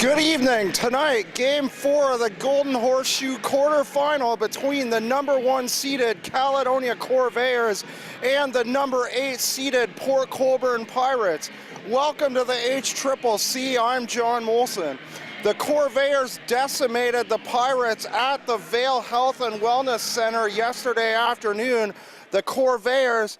Good evening. Tonight, Game 4 of the Golden Horseshoe quarterfinal between the number 1 seeded Caledonia Corvairs and the number 8 seeded Port Colborne Pirates. Welcome to the HCCC. I'm John Molson. The Corvairs decimated the Pirates at the Vail Health and Wellness Center yesterday afternoon. The Corvairs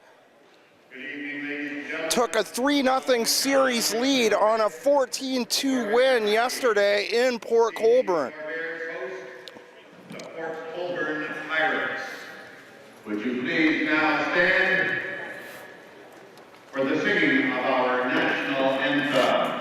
took a 3-0 series lead on a 14-2 win yesterday in Port Colborne. The Port Colborne Pirates. Would you please now stand for the singing of our national anthem.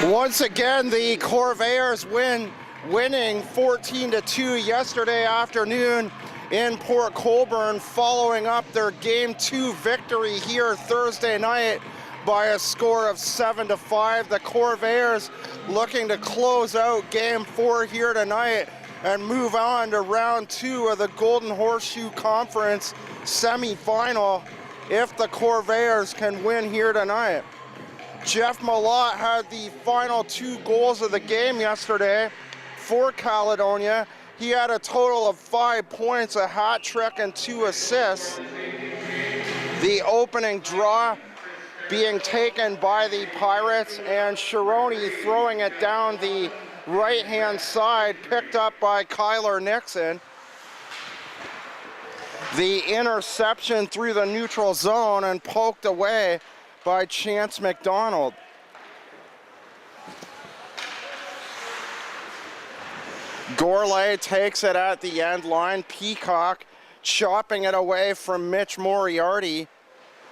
Once again, the Corvairs winning 14-2 yesterday afternoon in Port Colborne, following up their Game 2 victory here Thursday night by a score of 7-5. The Corvairs looking to close out Game 4 here tonight and move on to round 2 of the Golden Horseshoe Conference semifinal if the Corvairs can win here tonight. Jeff Malott had the final 2 goals of the game yesterday for Caledonia. He had a total of 5 points, a hat trick, and 2 assists. The opening draw being taken by the Pirates, and Sharoni throwing it down the right-hand side, picked up by Kyler Nixon. The interception through the neutral zone and poked away by Chance McDonald. Gourlay takes it at the end line. Peacock chopping it away from Mitch Moriarty.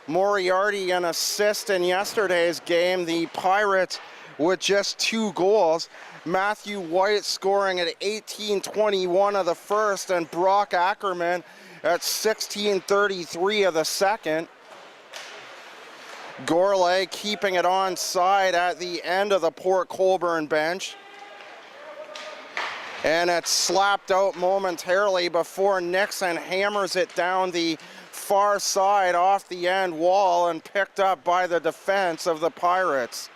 Moriarty an assist in yesterday's game. The Pirates with just 2 goals. Matthew White scoring at 18:21 of the first, and Brock Ackerman at 16:33 of the second. Gourlay keeping it onside at the end of the Port Colborne bench. And it's slapped out momentarily before Nixon hammers it down the far side off the end wall and picked up by the defense of the Pirates.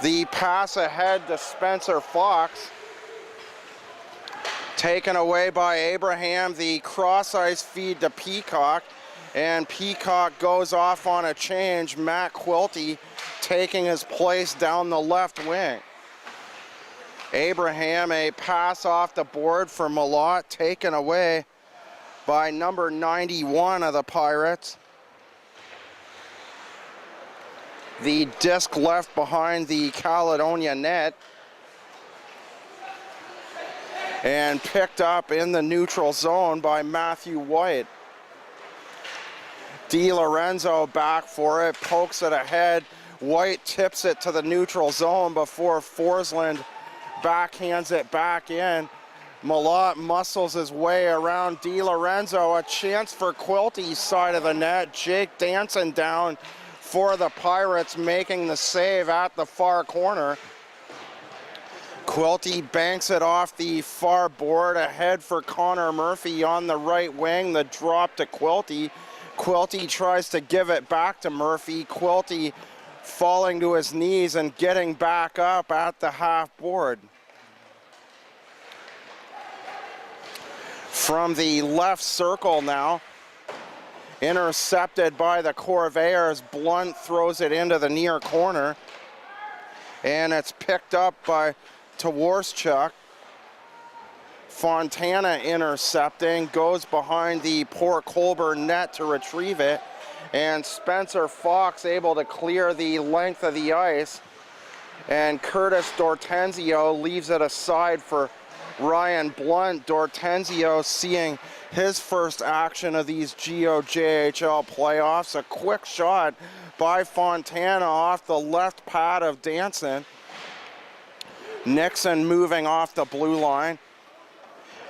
The pass ahead to Spencer Fox. Taken away by Abraham. The cross-ice feed to Peacock. And Peacock goes off on a change. Matt Quilty taking his place down the left wing. Abraham, a pass off the board for Malott, taken away by number 91 of the Pirates. The disc left behind the Caledonia net. And picked up in the neutral zone by Matthew White. DiLorenzo back for it, pokes it ahead. White tips it to the neutral zone before Forsland backhands it back in. Malott muscles his way around DiLorenzo. A chance for Quilty's side of the net. Jake Danson down for the Pirates, making the save at the far corner. Quilty banks it off the far board, ahead for Connor Murphy on the right wing. The drop to Quilty. Quilty tries to give it back to Murphy. Quilty falling to his knees and getting back up at the half board. From the left circle now, intercepted by the Corvairs. Blunt throws it into the near corner, and it's picked up by Twarschuk. Fontana intercepting, goes behind the Port Colborne net to retrieve it, and Spencer Fox able to clear the length of the ice, and Curtis Dortenzio leaves it aside for Ryan Blunt. Dortenzio seeing his first action of these GOJHL playoffs. A quick shot by Fontana off the left pad of Danson. Nixon moving off the blue line.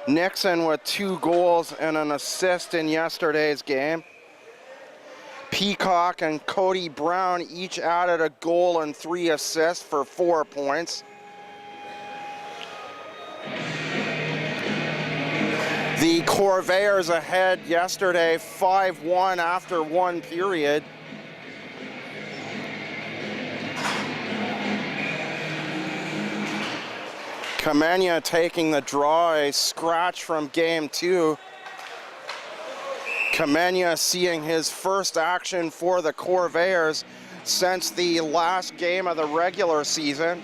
Nixon with 2 goals and an assist in yesterday's game. Peacock and Cody Brown each added a goal and 3 assists for 4 points. The Corvairs ahead yesterday 5-1 after 1 period. Kamenia taking the draw, a scratch from game 2. Kamenia seeing his first action for the Corvairs since the last game of the regular season.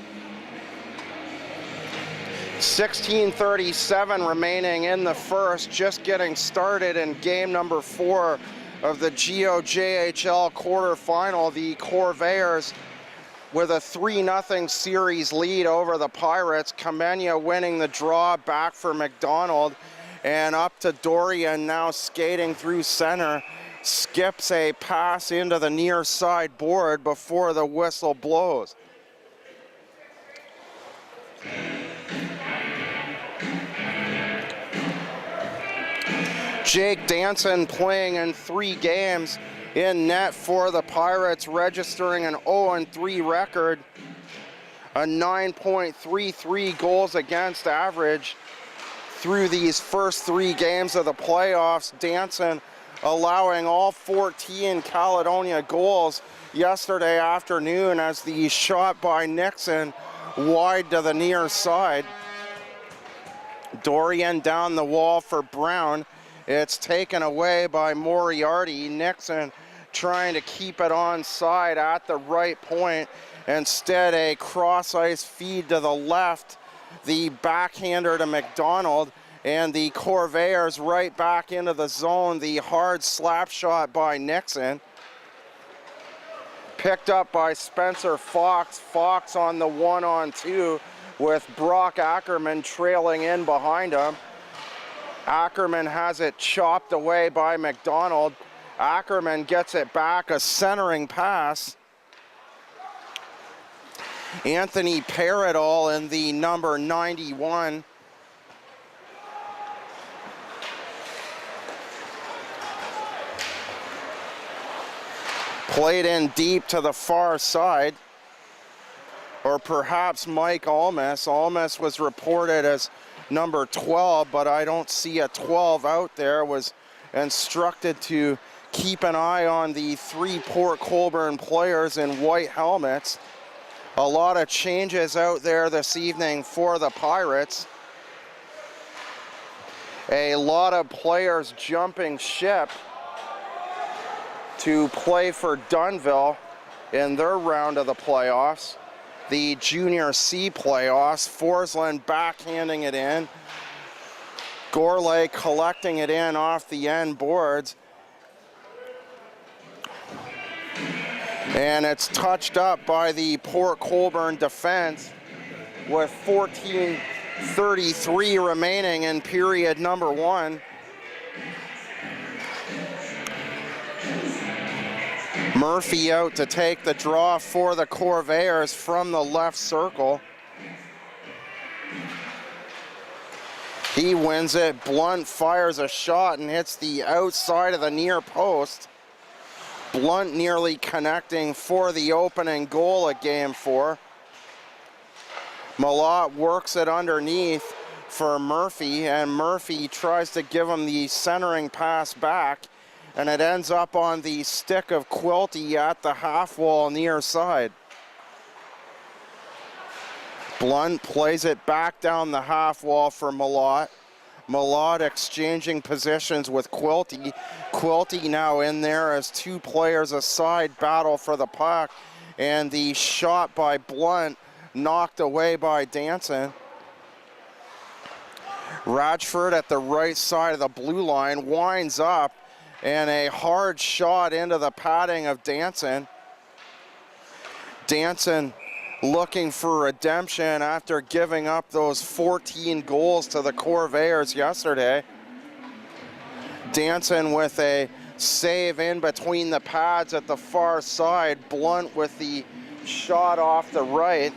16:37 remaining in the first, just getting started in game number 4 of the GOJHL quarterfinal. The Corvairs with a 3-0 series lead over the Pirates. Kamenia winning the draw back for McDonald, and up to Dorian now skating through center. Skips a pass into the near side board before the whistle blows. Jake Danson playing in 3 games in net for the Pirates, registering an 0-3 record, a 9.33 goals against average through these first 3 games of the playoffs. Danson allowing all 14 Caledonia goals yesterday afternoon as the shot by Nixon wide to the near side. Dorian down the wall for Brown. It's taken away by Moriarty. Nixon trying to keep it onside at the right point. Instead, a cross-ice feed to the left. The backhander to McDonald, and the Corvairs right back into the zone. The hard slap shot by Nixon. Picked up by Spencer Fox. Fox on the 1-on-2 with Brock Ackerman trailing in behind him. Ackerman has it chopped away by McDonald. Ackerman gets it back, a centering pass. Anthony Paradol in the number 91. Played in deep to the far side. Or perhaps Mike Almas. Almas was reported as number 12, but I don't see a 12 out there. Was instructed to keep an eye on the 3 Port Colborne players in white helmets. A lot of changes out there this evening for the Pirates. A lot of players jumping ship to play for Dunnville in their round of the playoffs. The Junior C playoffs. Forsland backhanding it in. Gourlay collecting it in off the end boards. And it's touched up by the Port Colborne defense with 14:33 remaining in period number 1. Murphy out to take the draw for the Corvairs from the left circle. He wins it. Blunt fires a shot and hits the outside of the near post. Blunt nearly connecting for the opening goal of game 4. Malott works it underneath for Murphy, and Murphy tries to give him the centering pass back, and it ends up on the stick of Quilty at the half wall near side. Blunt plays it back down the half wall for Malott. Malott exchanging positions with Quilty. Quilty now in there as two players aside battle for the puck, and the shot by Blunt knocked away by Danson. Radford at the right side of the blue line winds up, and a hard shot into the padding of Danson. Danson looking for redemption after giving up those 14 goals to the Corvairs yesterday. Danson with a save in between the pads at the far side. Blunt with the shot off the right.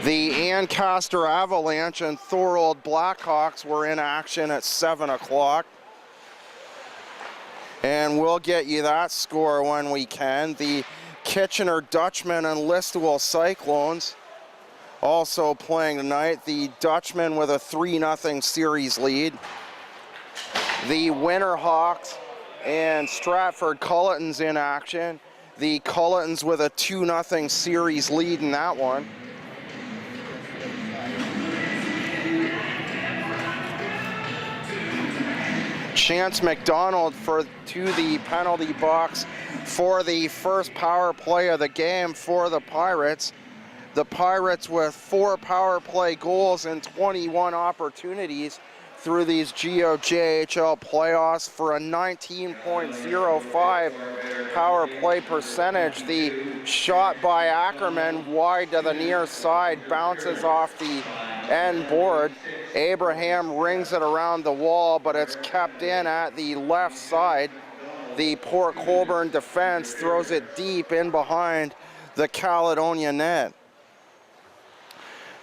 The Ancaster Avalanche and Thorold Blackhawks were in action at 7 o'clock. And we'll get you that score when we can. The Kitchener Dutchmen and Listowel Cyclones also playing tonight. The Dutchmen with a 3-0 series lead. The Winterhawks and Stratford Culletons in action. The Culletons with a 2-0 series lead in that one. Chance McDonald to the penalty box for the first power play of the game for the Pirates. The Pirates with 4 power play goals and 21 opportunities through these GOJHL playoffs for a 19.05 power play percentage. The shot by Ackerman wide to the near side bounces off the end board. Abraham rings it around the wall, but it's kept in at the left side. The Port Colborne defense throws it deep in behind the Caledonia net.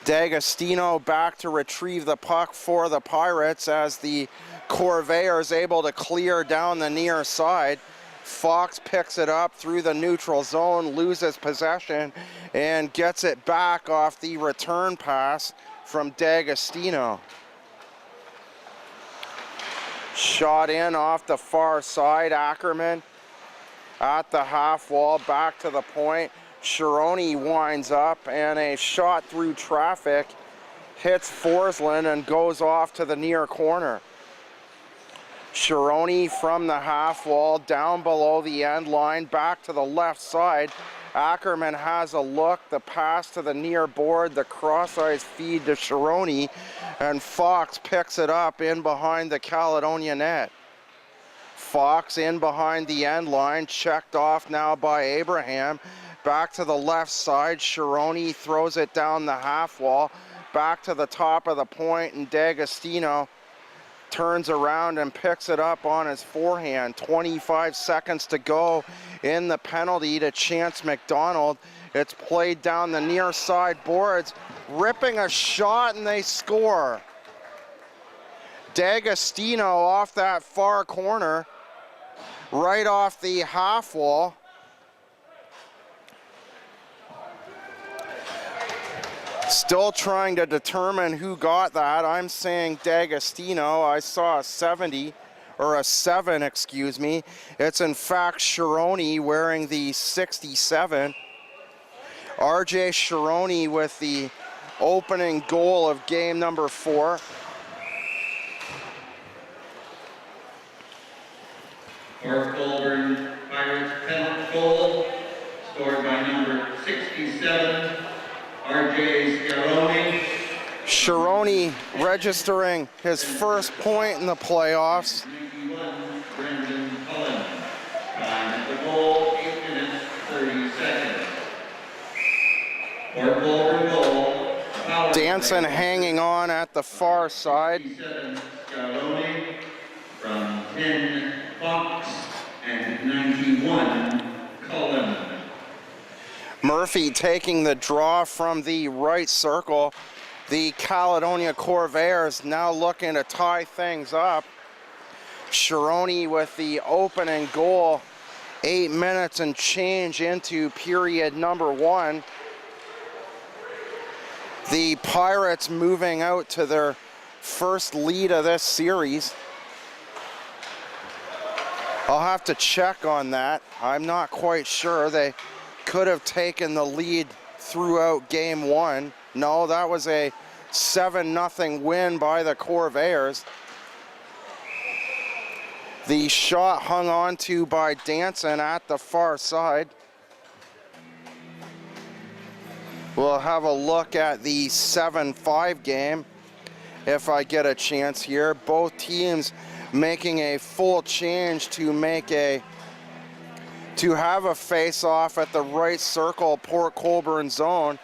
D'Agostino back to retrieve the puck for the Pirates as the Corvairs able to clear down the near side. Fox picks it up through the neutral zone, loses possession, and gets it back off the return pass from D'Agostino. Shot in off the far side. Ackerman at the half wall, back to the point. Chironi winds up, and a shot through traffic hits Forsland and goes off to the near corner. Chironi from the half wall, down below the end line, back to the left side. Ackerman has a look, the pass to the near board, the cross-ice feed to Chironi, and Fox picks it up in behind the Caledonia net. Fox in behind the end line, checked off now by Abraham. Back to the left side, Chironi throws it down the half wall, back to the top of the point, and D'Agostino turns around and picks it up on his forehand. 25 seconds to go in the penalty to Chance McDonald. It's played down the near side boards, ripping a shot, and they score. D'Agostino off that far corner, right off the half wall. Still trying to determine who got that. I'm saying D'Agostino. I saw a 70, or a 7, excuse me. It's in fact Chironi wearing the 67. RJ Chironi with the opening goal of game number 4. Port Colborne Pirates penalty goal scored by number 67. RJ Chironi. Chironi registering his first point in the playoffs. 91, Brendan Cullen. Time at the goal, 8 minutes, 30 seconds. Port Colborne goal. Danson hanging on at the far side. 67, Chironi. From 10, Fox. And 91, Cullen. Murphy taking the draw from the right circle. The Caledonia Corvairs now looking to tie things up. Chironi with the opening goal 8 minutes and change into period number 1. The Pirates moving out to their first lead of this series. I'll have to check on that. I'm not quite sure. They could have taken the lead throughout game 1. No, that was a 7-0 win by the Corvairs. The shot hung on to by Danson at the far side. We'll have a look at the 7-5 game if I get a chance here. Both teams making a full change to have a face-off at the right circle Port Colborne zone.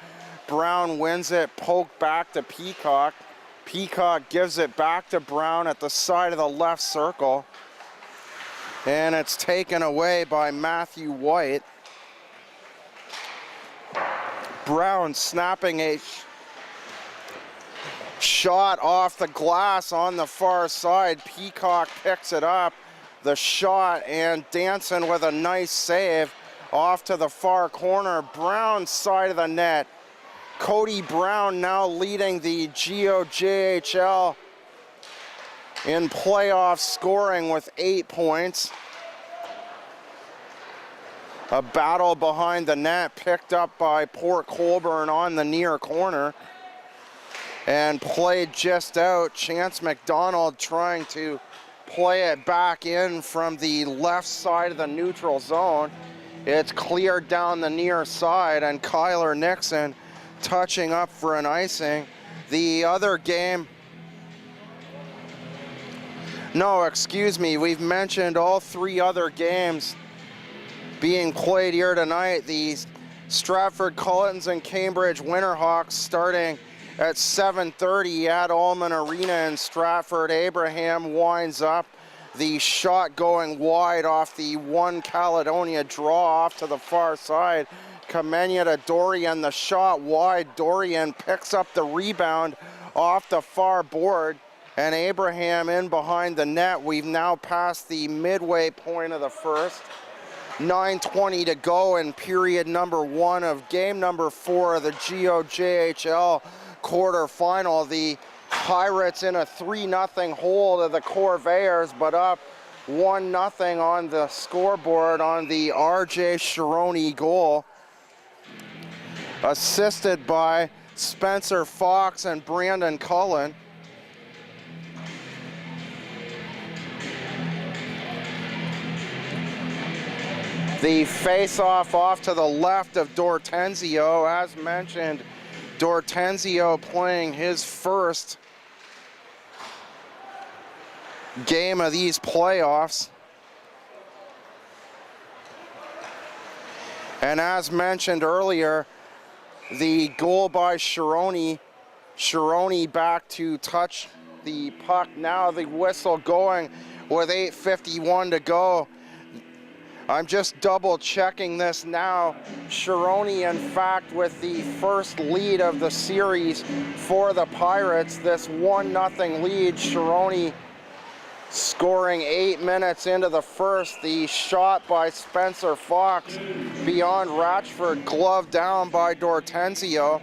Brown wins it, poke back to Peacock. Peacock gives it back to Brown at the side of the left circle. And it's taken away by Matthew White. Brown snapping a shot off the glass on the far side. Peacock picks it up, the shot, and Danson with a nice save off to the far corner. Brown side of the net. Cody Brown now leading the GOJHL in playoff scoring with 8 points. A battle behind the net picked up by Port Colborne on the near corner and played just out. Chance McDonald trying to play it back in from the left side of the neutral zone. It's cleared down the near side, and Kyler Nixon touching up for an icing. The other game, no, excuse me, we've mentioned all 3 other games being played here tonight. The Stratford Cullens and Cambridge Winterhawks starting at 7:30 at Allman Arena in Stratford. Abraham winds up. The shot going wide off the one Caledonia draw off to the far side. Kamenya to Dorian, the shot wide. Dorian picks up the rebound off the far board, and Abraham in behind the net. We've now passed the midway point of the first. 9:20 to go in period number 1 of game number 4 of the GOJHL quarterfinal. The Pirates in a 3-0 hole to the Corvairs, but up 1-0 on the scoreboard on the RJ Shironi goal. Assisted by Spencer Fox and Brandon Cullen. The face-off off to the left of Dortenzio. As mentioned, Dortenzio playing his first game of these playoffs. And as mentioned earlier, the goal by Shironi. Shironi back to touch the puck. Now the whistle going with 8:51 to go. I'm just double checking this now. Shironi, in fact, with the first lead of the series for the Pirates. This 1-0 lead. Shironi scoring 8 minutes into the first. The shot by Spencer Fox beyond Ratchford, gloved down by Dortenzio.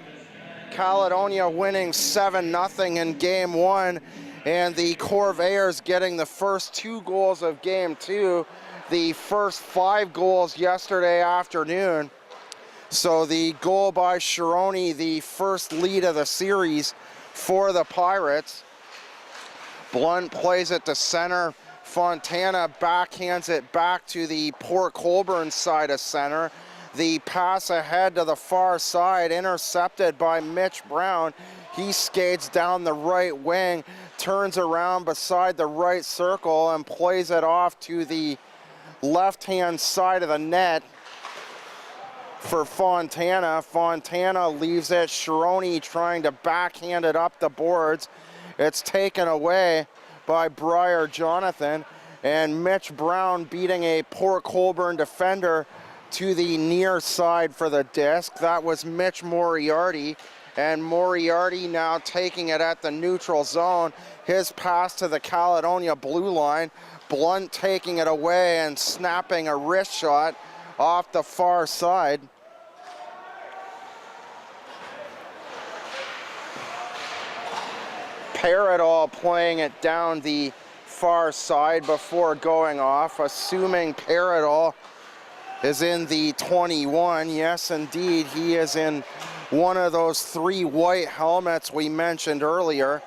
Caledonia winning 7-0 in game 1, and the Corvairs getting the first 2 goals of game 2. The first 5 goals yesterday afternoon. So the goal by Shironi, the first lead of the series for the Pirates. Blunt plays it to center. Fontana backhands it back to the Port Colborne side of center. The pass ahead to the far side, intercepted by Mitch Brown. He skates down the right wing, turns around beside the right circle, and plays it off to the left-hand side of the net for Fontana. Fontana leaves it. Shironi trying to backhand it up the boards. It's taken away by Briar Jonathan, and Mitch Brown beating a Port Colborne defender to the near side for the disc. That was Mitch Moriarty, and Moriarty now taking it at the neutral zone. His pass to the Caledonia blue line. Blunt taking it away and snapping a wrist shot off the far side. Paradol playing it down the far side before going off, assuming Paradol is in the 21. Yes, indeed, he is in one of those 3 white helmets we mentioned earlier.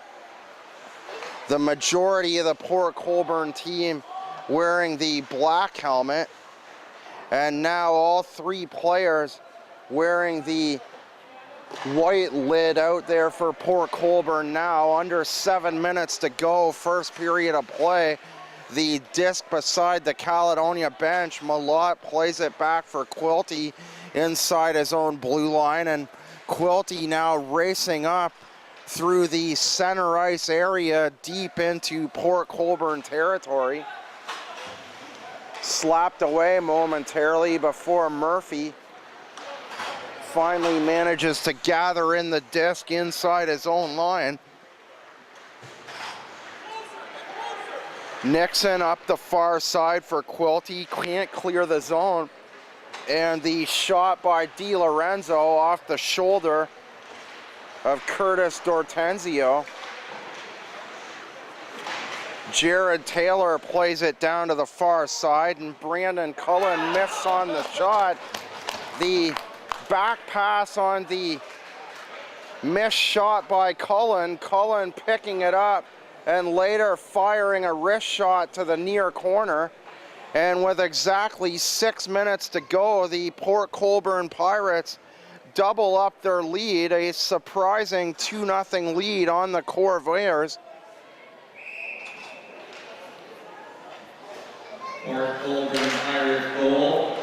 The majority of the Port Colborne team wearing the black helmet, and now all 3 players wearing the white lid out there for Port Colborne now. Under 7 minutes to go, first period of play. The disc beside the Caledonia bench. Malott plays it back for Quilty inside his own blue line, and Quilty now racing up through the center ice area deep into Port Colborne territory. Slapped away momentarily before Murphy finally manages to gather in the disc inside his own line. Nixon up the far side for Quilty, can't clear the zone. And the shot by DiLorenzo off the shoulder of Curtis Dortenzio. Jared Taylor plays it down to the far side, and Brandon Cullen missed on the shot. The back pass on the missed shot by Cullen. Cullen picking it up and later firing a wrist shot to the near corner. And with exactly 6 minutes to go, the Port Colborne Pirates double up their lead, a surprising 2-0 lead on the Corvairs. Port Colborne Pirates goal.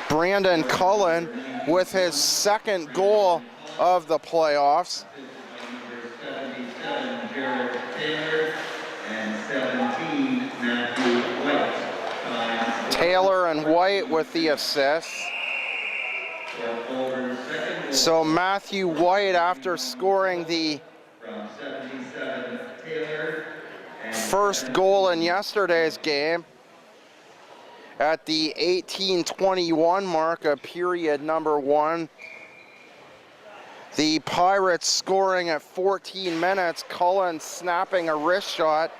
Brandon Cullen with his second goal of the playoffs. Number 77, Jared Taylor, and 17, Matthew White. Taylor and White with the assists. Port Colborne's second goal. So Matthew White, after scoring the From 77, Taylor. And first goal in yesterday's game, at the 18:21 mark of period number 1. The Pirates scoring at 14 minutes, Cullen snapping a wrist shot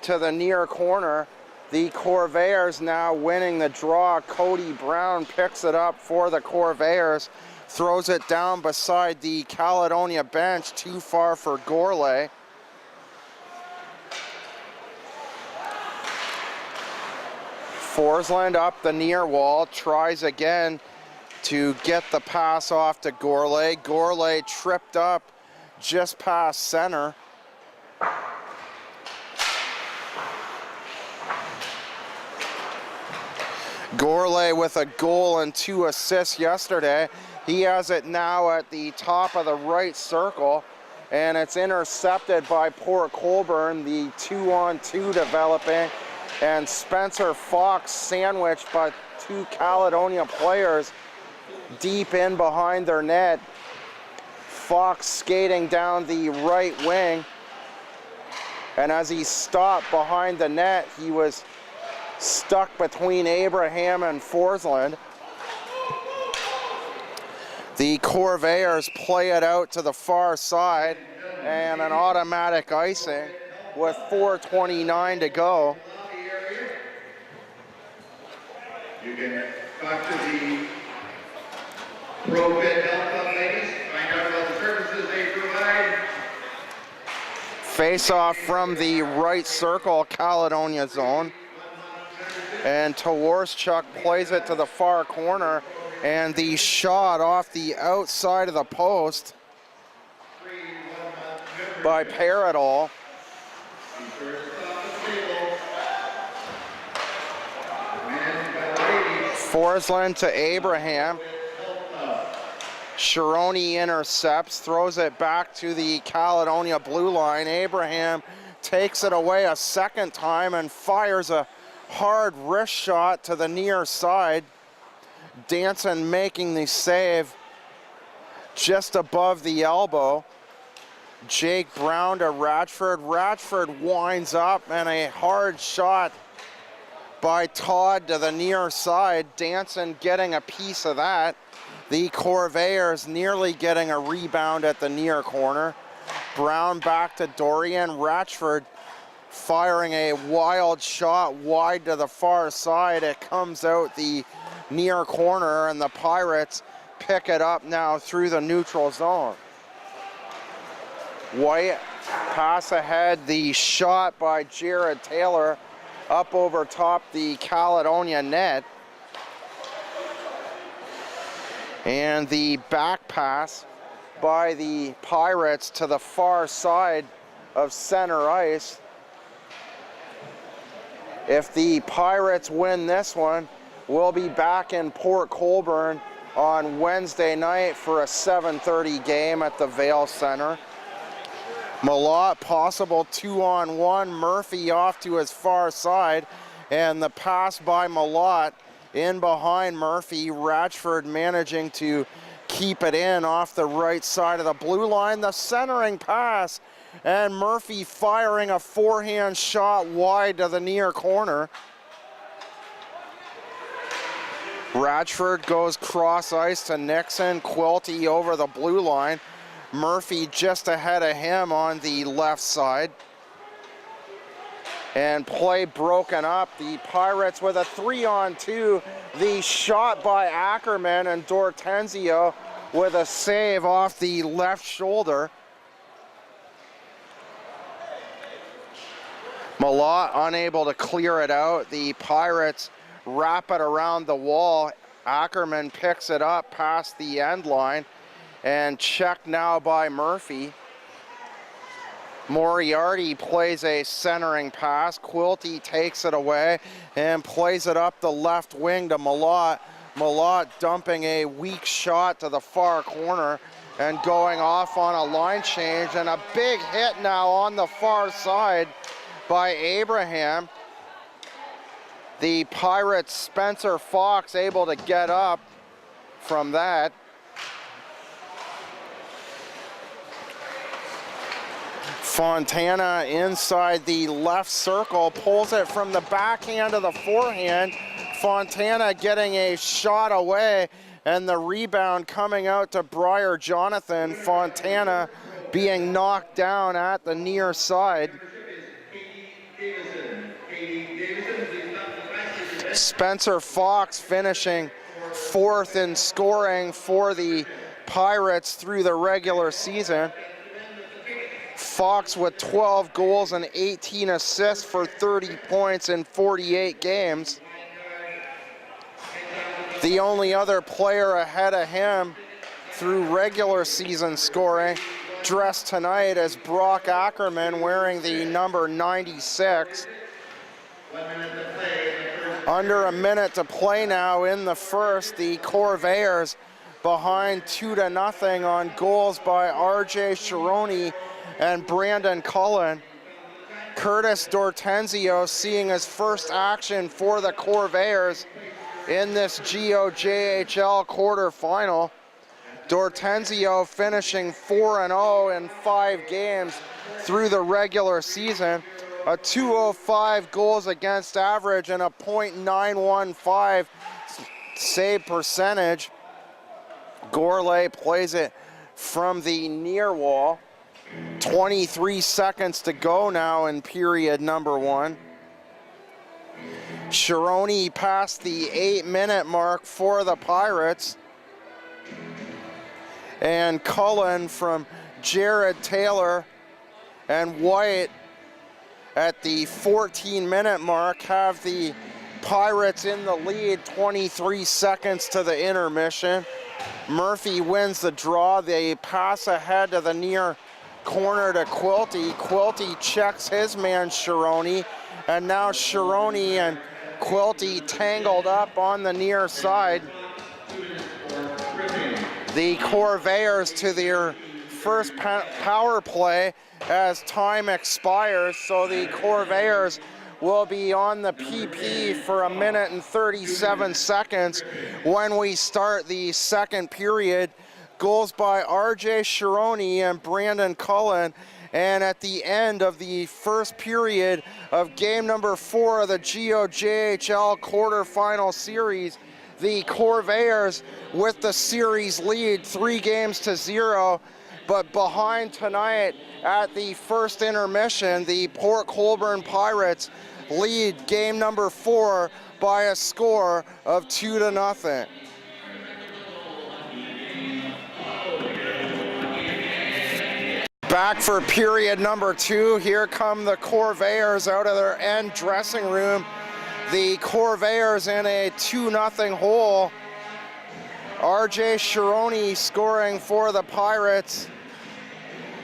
to the near corner. The Corvairs now winning the draw. Cody Brown picks it up for the Corvairs, throws it down beside the Caledonia bench, too far for Gourlay. Forsland up the near wall, tries again to get the pass off to Gourlay. Gourlay tripped up just past center. Gourlay with a goal and 2 assists yesterday. He has it now at the top of the right circle, and it's intercepted by Port Colborne, the 2-on-2 developing, and Spencer Fox sandwiched by 2 Caledonia players deep in behind their net. Fox skating down the right wing, and as he stopped behind the net, he was stuck between Abraham and Forsland. The Corvairs play it out to the far side, and an automatic icing with 4:29 to go. you can talk to the Pro-Fit Club ladies, find out about the services they provide. Face off from the right circle, Caledonia zone. And Tawarschuk plays it to the far corner, and the shot off the outside of the post by Paradol. Forsland to Abraham. Sharoni intercepts, throws it back to the Caledonia blue line. Abraham takes it away a second time and fires a hard wrist shot to the near side. Danson making the save just above the elbow. Jake Brown to Ratchford. Ratchford winds up, and a hard shot by Todd to the near side. Danson getting a piece of that. The Corvairs nearly getting a rebound at the near corner. Brown back to Dorian. Ratchford firing a wild shot wide to the far side. It comes out the near corner, and the Pirates pick it up now through the neutral zone. White pass ahead, the shot by Jared Taylor up over top the Caledonia net. And the back pass by the Pirates to the far side of center ice. If the Pirates win this one, we'll be back in Port Colborne on Wednesday night for a 7:30 game at the Vail Center. Malott, possible 2-on-1. Murphy off to his far side, and the pass by Malott in behind Murphy. Ratchford managing to keep it in off the right side of the blue line. The centering pass, and Murphy firing a forehand shot wide to the near corner. Ratchford goes cross ice to Nixon. Quilty over the blue line. Murphy just ahead of him on the left side. And play broken up. The Pirates with a 3-on-2. The shot by Ackerman, and Dortenzio with a save off the left shoulder. Malott unable to clear it out. The Pirates wrap it around the wall. Ackerman picks it up past the end line, and checked now by Murphy. Moriarty plays a centering pass. Quilty takes it away and plays it up the left wing to Malott. Malott dumping a weak shot to the far corner and going off on a line change, and a big hit now on the far side by Abraham. The Pirates' Spencer Fox able to get up from that. Fontana inside the left circle, pulls it from the backhand to the forehand. Fontana getting a shot away, and the rebound coming out to Briar Jonathan. Fontana being knocked down at the near side. Spencer Fox finishing fourth in scoring for the Pirates through the regular season. Fox with 12 goals and 18 assists for 30 points in 48 games. The only other player ahead of him through regular season scoring, dressed tonight as Brock Ackerman wearing the number 96. Under a minute to play now in the first. The Corvairs behind 2-0 on goals by RJ Chironi and Brandon Cullen. Curtis Dortenzio seeing his first action for the Corvairs in this GOJHL quarterfinal. Dortenzio finishing 4-0 in 5 games through the regular season. A .205 goals against average and a .915 save percentage. Gourlay plays it from the near wall. 23 seconds to go now in period number 1. Chironi passed the 8-minute mark for the Pirates. And Cullen from Jared Taylor and White at the 14-minute mark have the Pirates in the lead. 23 seconds to the intermission. Murphy wins the draw. They pass ahead to the near corner to Quilty. Quilty checks his man Chironi, and now Chironi and Quilty tangled up on the near side. The Corvairs to their first power play as time expires, so the Corvairs will be on the PP for 1 minute and 37 seconds when we start the second period. Goals by RJ Chironi and Brandon Cullen, And at the end of the first period of game number 4 of the GOJHL Quarterfinals Series, the Corvairs with the series lead 3-0, but behind tonight at the first intermission, the Port Colborne Pirates lead game number 4 by a score of 2-0. Back for period number 2. Here come the Corvairs out of their end dressing room. The Corvairs in a 2-0 hole. RJ Chironi scoring for the Pirates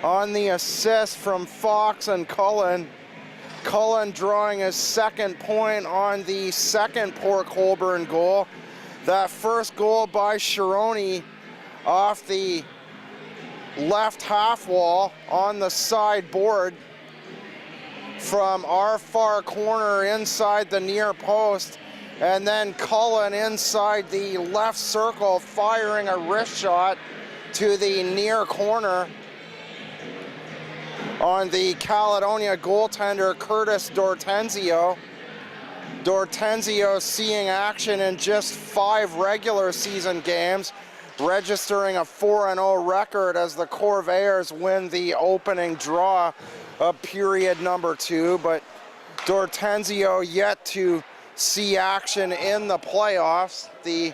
on the assist from Fox and Cullen. Cullen drawing his second point on the second Port Colborne goal. That first goal by Chironi off the left half wall on the side board from our far corner inside the near post, and then Cullen inside the left circle firing a wrist shot to the near corner on the Caledonia goaltender Curtis Dortenzio. Dortenzio seeing action in just 5 regular season games, registering a 4-0 record as the Corvairs win the opening draw of period number 2, but Dortenzio yet to see action in the playoffs. The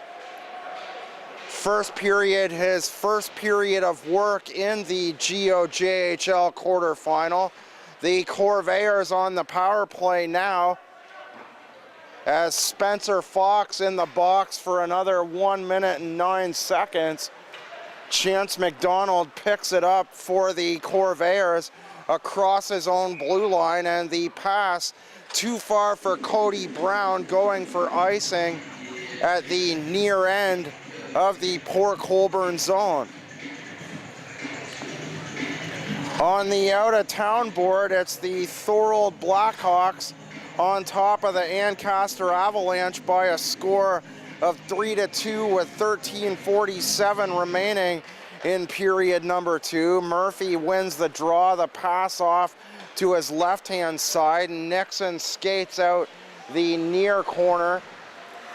first period, his first period of work in the GOJHL quarterfinal. The Corvairs on the power play now, as Spencer Fox in the box for another 1 minute and 9 seconds. Chance McDonald picks it up for the Corvairs across his own blue line, and the pass too far for Cody Brown, going for icing at the near end of the Port Colborne zone. On the out-of-town board, it's the Thorold Blackhawks on top of the Ancaster Avalanche by a score of 3-2 with 13:47 remaining in period number 2. Murphy wins the draw, the pass off to his left-hand side, and Nixon skates out the near corner,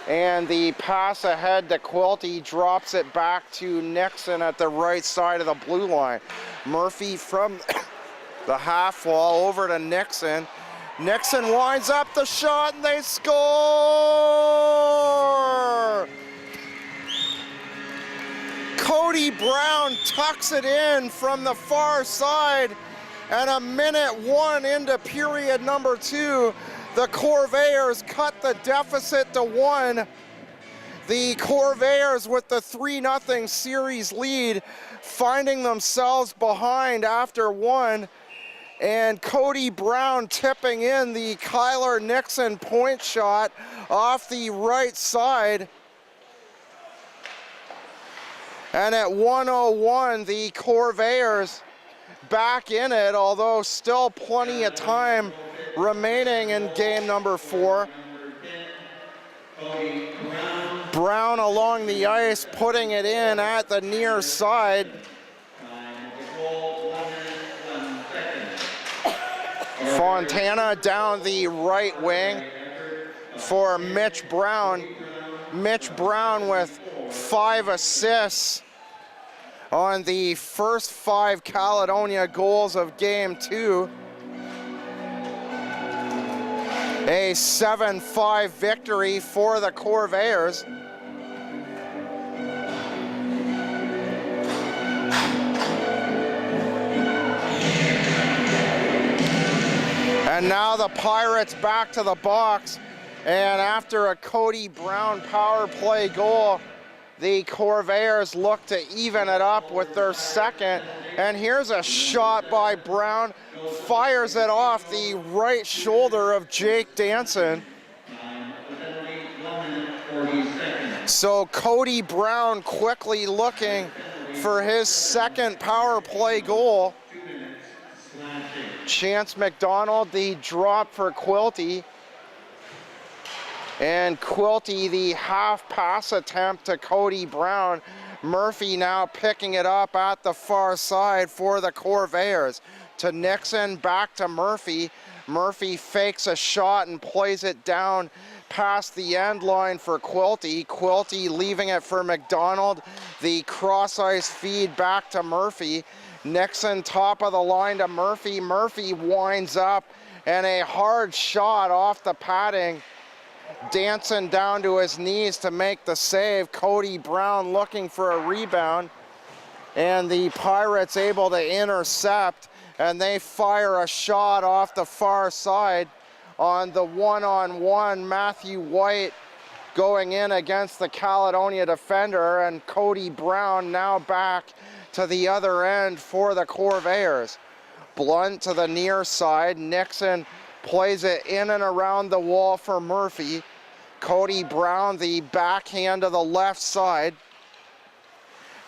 and the pass ahead to Quilty drops it back to Nixon at the right side of the blue line. Murphy from the half wall over to Nixon. Nixon winds up the shot and they score! Cody Brown tucks it in from the far side, and a minute 1 into period number 2, the Corvairs cut the deficit to 1. The Corvairs with the 3-0 series lead, finding themselves behind after 1. And Cody Brown tipping in the Kyler Nixon point shot off the right side. And at 1:01, the Corvairs back in it, although still plenty of time remaining in game number 4. Brown along the ice, putting it in at the near side. Fontana down the right wing for Mitch Brown. Mitch Brown with 5 assists on the first 5 Caledonia goals of game 2. A 7-5 victory for the Corvairs. And now the Pirates back to the box, and after a Cody Brown power play goal, the Corvairs look to even it up with their second. And here's a shot by Brown, fires it off the right shoulder of Jake Danson. So Cody Brown quickly looking for his second power play goal. Chance McDonald, the drop for Quilty. And Quilty, the half pass attempt to Cody Brown. Murphy now picking it up at the far side for the Corvairs. to Nixon, back to Murphy. Murphy fakes a shot and plays it down past the end line for Quilty. Quilty leaving it for McDonald. The cross-ice feed back to Murphy. Nixon top of the line to Murphy. Murphy winds up and a hard shot off the padding. Dancing down to his knees to make the save. Cody Brown looking for a rebound. And the Pirates able to intercept, and they fire a shot off the far side on the one-on-one. Matthew White going in against the Caledonia defender, and Cody Brown now back to the other end for the Corvairs. Blunt to the near side. Nixon plays it in and around the wall for Murphy. Cody Brown, the backhand to the left side.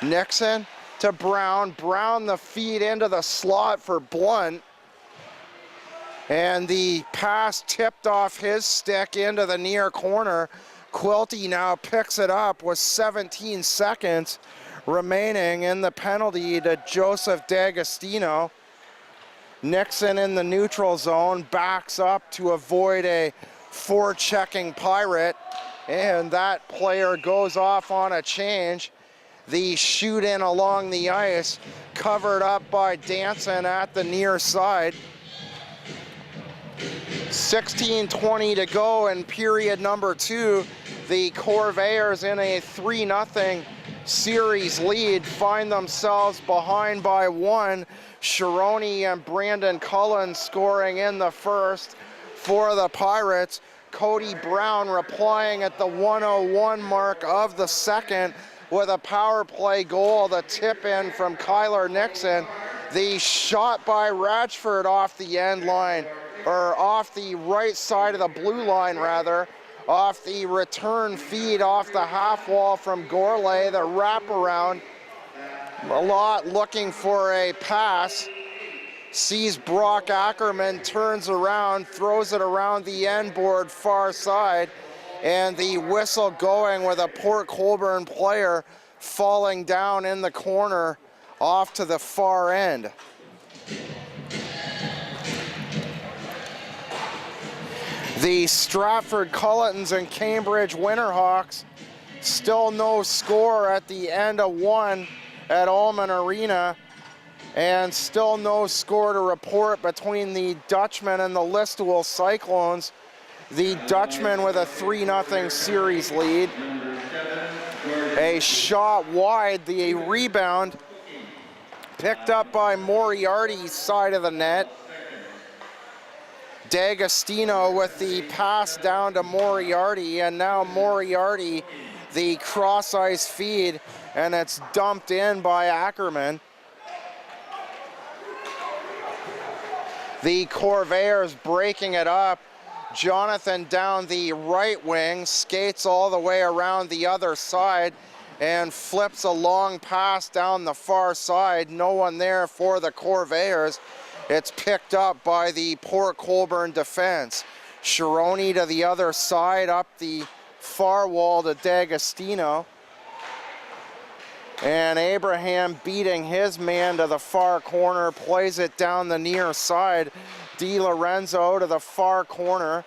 Nixon to Brown. Brown the feed into the slot for Blunt. And the pass tipped off his stick into the near corner. Quilty now picks it up with 17 seconds remaining in the penalty to Joseph D'Agostino. Nixon in the neutral zone, backs up to avoid a forechecking Pirate, and that player goes off on a change. The shoot in along the ice, covered up by Danson at the near side. 16:20 to go in period number 2. The Corvairs in a 3-0 series lead find themselves behind by 1. Sharoni and Brandon Cullen scoring in the first for the Pirates. Cody Brown replying at the 1:01 mark of the second with a power play goal, the tip in from Kyler Nixon. The shot by Ratchford off the end line, or off the right side of the blue line rather, off the return feed off the half wall from Gourlay, the wraparound. A lot looking for a pass. Sees Brock Ackerman, turns around, throws it around the end board far side, and the whistle going with a Port Colborne player falling down in the corner off to the far end. The Stratford Culletons and Cambridge Winterhawks, still no score at the end of 1 at Allman Arena, and still no score to report between the Dutchmen and the Listowel Cyclones. The Dutchmen with a 3-0 series lead. A shot wide, the rebound picked up by Moriarty's side of the net. D'Agostino with the pass down to Moriarty, and now Moriarty the cross-ice feed, and it's dumped in by Ackerman. The Corvairs breaking it up. Jonathan down the right wing, skates all the way around the other side and flips a long pass down the far side. No one there for the Corvairs. It's picked up by the Port Colborne defense. Sharoni to the other side, up the far wall to D'Agostino. And Abraham beating his man to the far corner, plays it down the near side. Di Lorenzo to the far corner.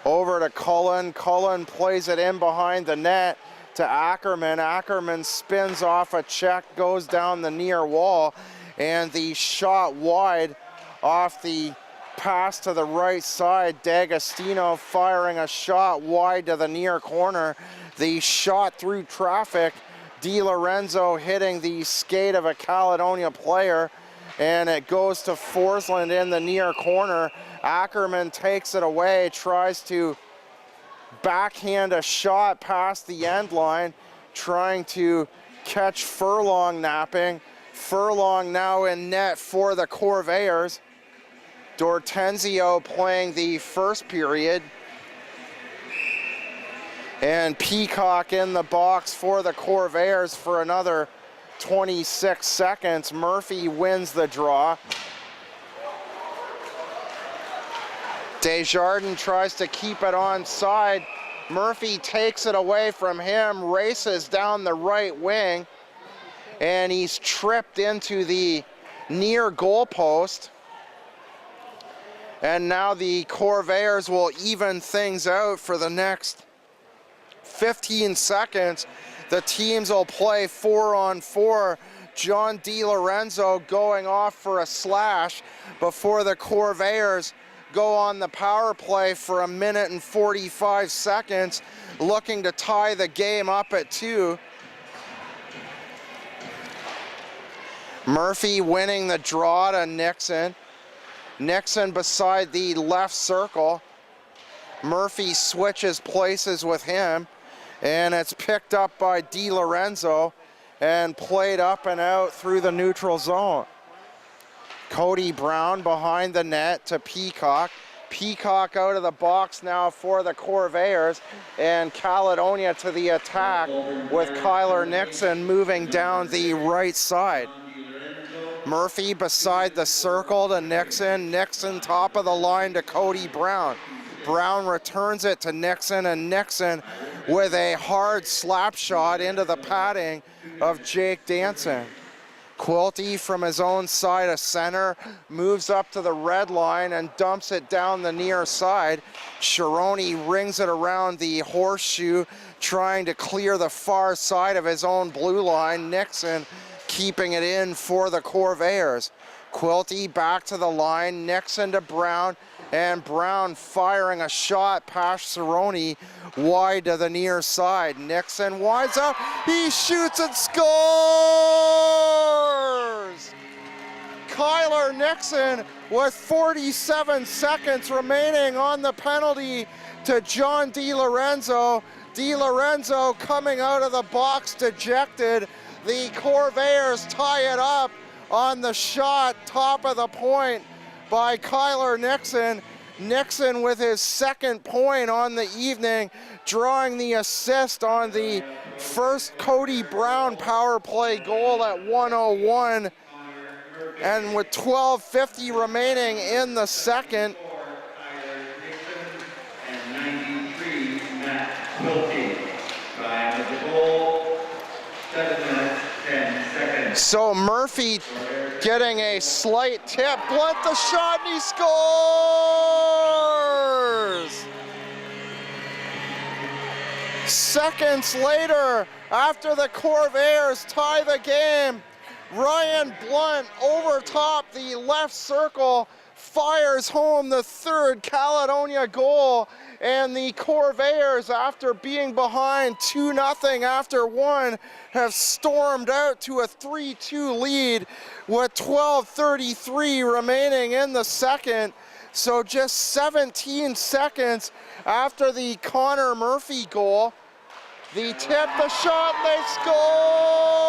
Over to Cullen. Cullen plays it in behind the net to Ackerman. Ackerman spins off a check, goes down the near wall, and the shot wide off the pass to the right side. D'Agostino firing a shot wide to the near corner. The shot through traffic. Di Lorenzo hitting the skate of a Caledonia player, and it goes to Forsland in the near corner. Ackerman takes it away, tries to backhand a shot past the end line, trying to catch Furlong napping. Furlong now in net for the Corvairs. Dortenzio playing the first period. And Peacock in the box for the Corvairs for another 26 seconds. Murphy wins the draw. Desjardins tries to keep it onside. Murphy takes it away from him, races down the right wing, and he's tripped into the near goalpost. And now the Corvairs will even things out for the next 15 seconds. The teams will play 4-on-4. John DiLorenzo going off for a slash before the Corvairs go on the power play for 1 minute and 45 seconds, looking to tie the game up at 2. Murphy winning the draw to Nixon. Nixon beside the left circle. Murphy switches places with him, and it's picked up by DiLorenzo and played up and out through the neutral zone. Cody Brown behind the net to Peacock. Peacock out of the box now for the Corvairs, and Caledonia to the attack with Kyler Nixon moving down the right side. Murphy beside the circle to Nixon. Nixon top of the line to Cody Brown. Brown returns it to Nixon, and Nixon with a hard slap shot into the padding of Jake Danson. Quilty from his own side of center moves up to the red line and dumps it down the near side. Chironi rings it around the horseshoe, trying to clear the far side of his own blue line. Nixon keeping it in for the Corvairs. Quilty back to the line, Nixon to Brown, and Brown firing a shot past Chironi wide to the near side. Nixon winds up, he shoots and scores! Kyler Nixon with 47 seconds remaining on the penalty to John DiLorenzo. DiLorenzo coming out of the box dejected. The Corvairs tie it up on the shot, top of the point by Kyler Nixon. Nixon with his second point on the evening, drawing the assist on the first Cody Brown power play goal at 1:01. And with 12:50 remaining in the second, and 93 Matt Quilty. Time of the goal, 7 minutes, 10 seconds. so Murphy getting a slight tip, blunt the shot, and he scores! Seconds later, after the Corvairs tie the game, Ryan Blunt over top the left circle fires home the third Caledonia goal, and the Corvairs, after being behind 2-0 after 1, have stormed out to a 3-2 lead with 12:33 remaining in the second. So just 17 seconds after the Connor Murphy goal, the tip, the shot, they score!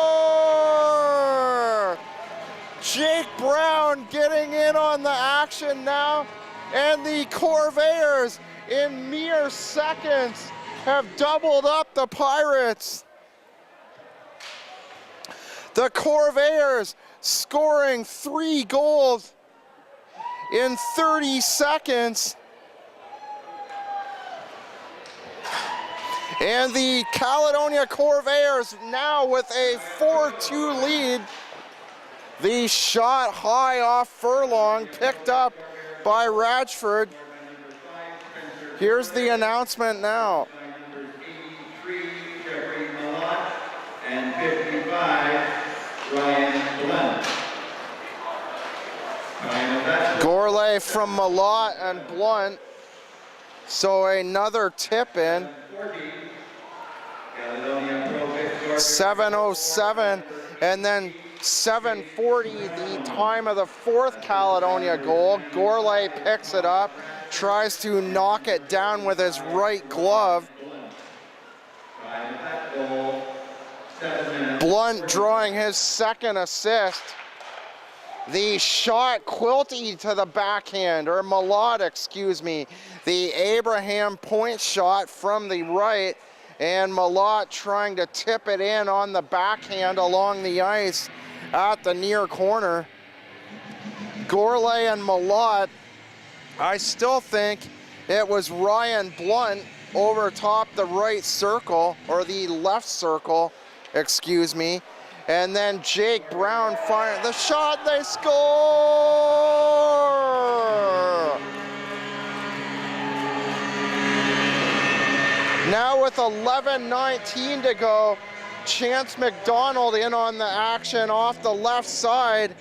Jake Brown getting in on the action now, and the Corvairs in mere seconds have doubled up the Pirates. The Corvairs scoring 3 goals in 30 seconds. And the Caledonia Corvairs now with a 4-2 lead. The shot high off Furlong, picked up by Radford. Here's the announcement now. Numbers 83, Jeffrey Malott, and 55, Ryan Blunt. Time of that. Gourlay from Malott and Blunt. So another tip in. 40, Caledonia Pro-Fit Corvairs. 7:07, and then 7:40, the time of the fourth Caledonia goal. Gourlay picks it up, tries to knock it down with his right glove. Time of that goal, 7 minutes. Blunt drawing his second assist. The shot, Quilty to the backhand, or Malott, excuse me. The Abraham point shot from the right, and Malott trying to tip it in on the backhand along the ice at the near corner. Gourlay and Malott, I still think it was Ryan Blunt over top the right circle, or the left circle, excuse me. And then Jake Brown fired the shot, they score! Now with 11:19 to go, Chance McDonald in on the action off the left side,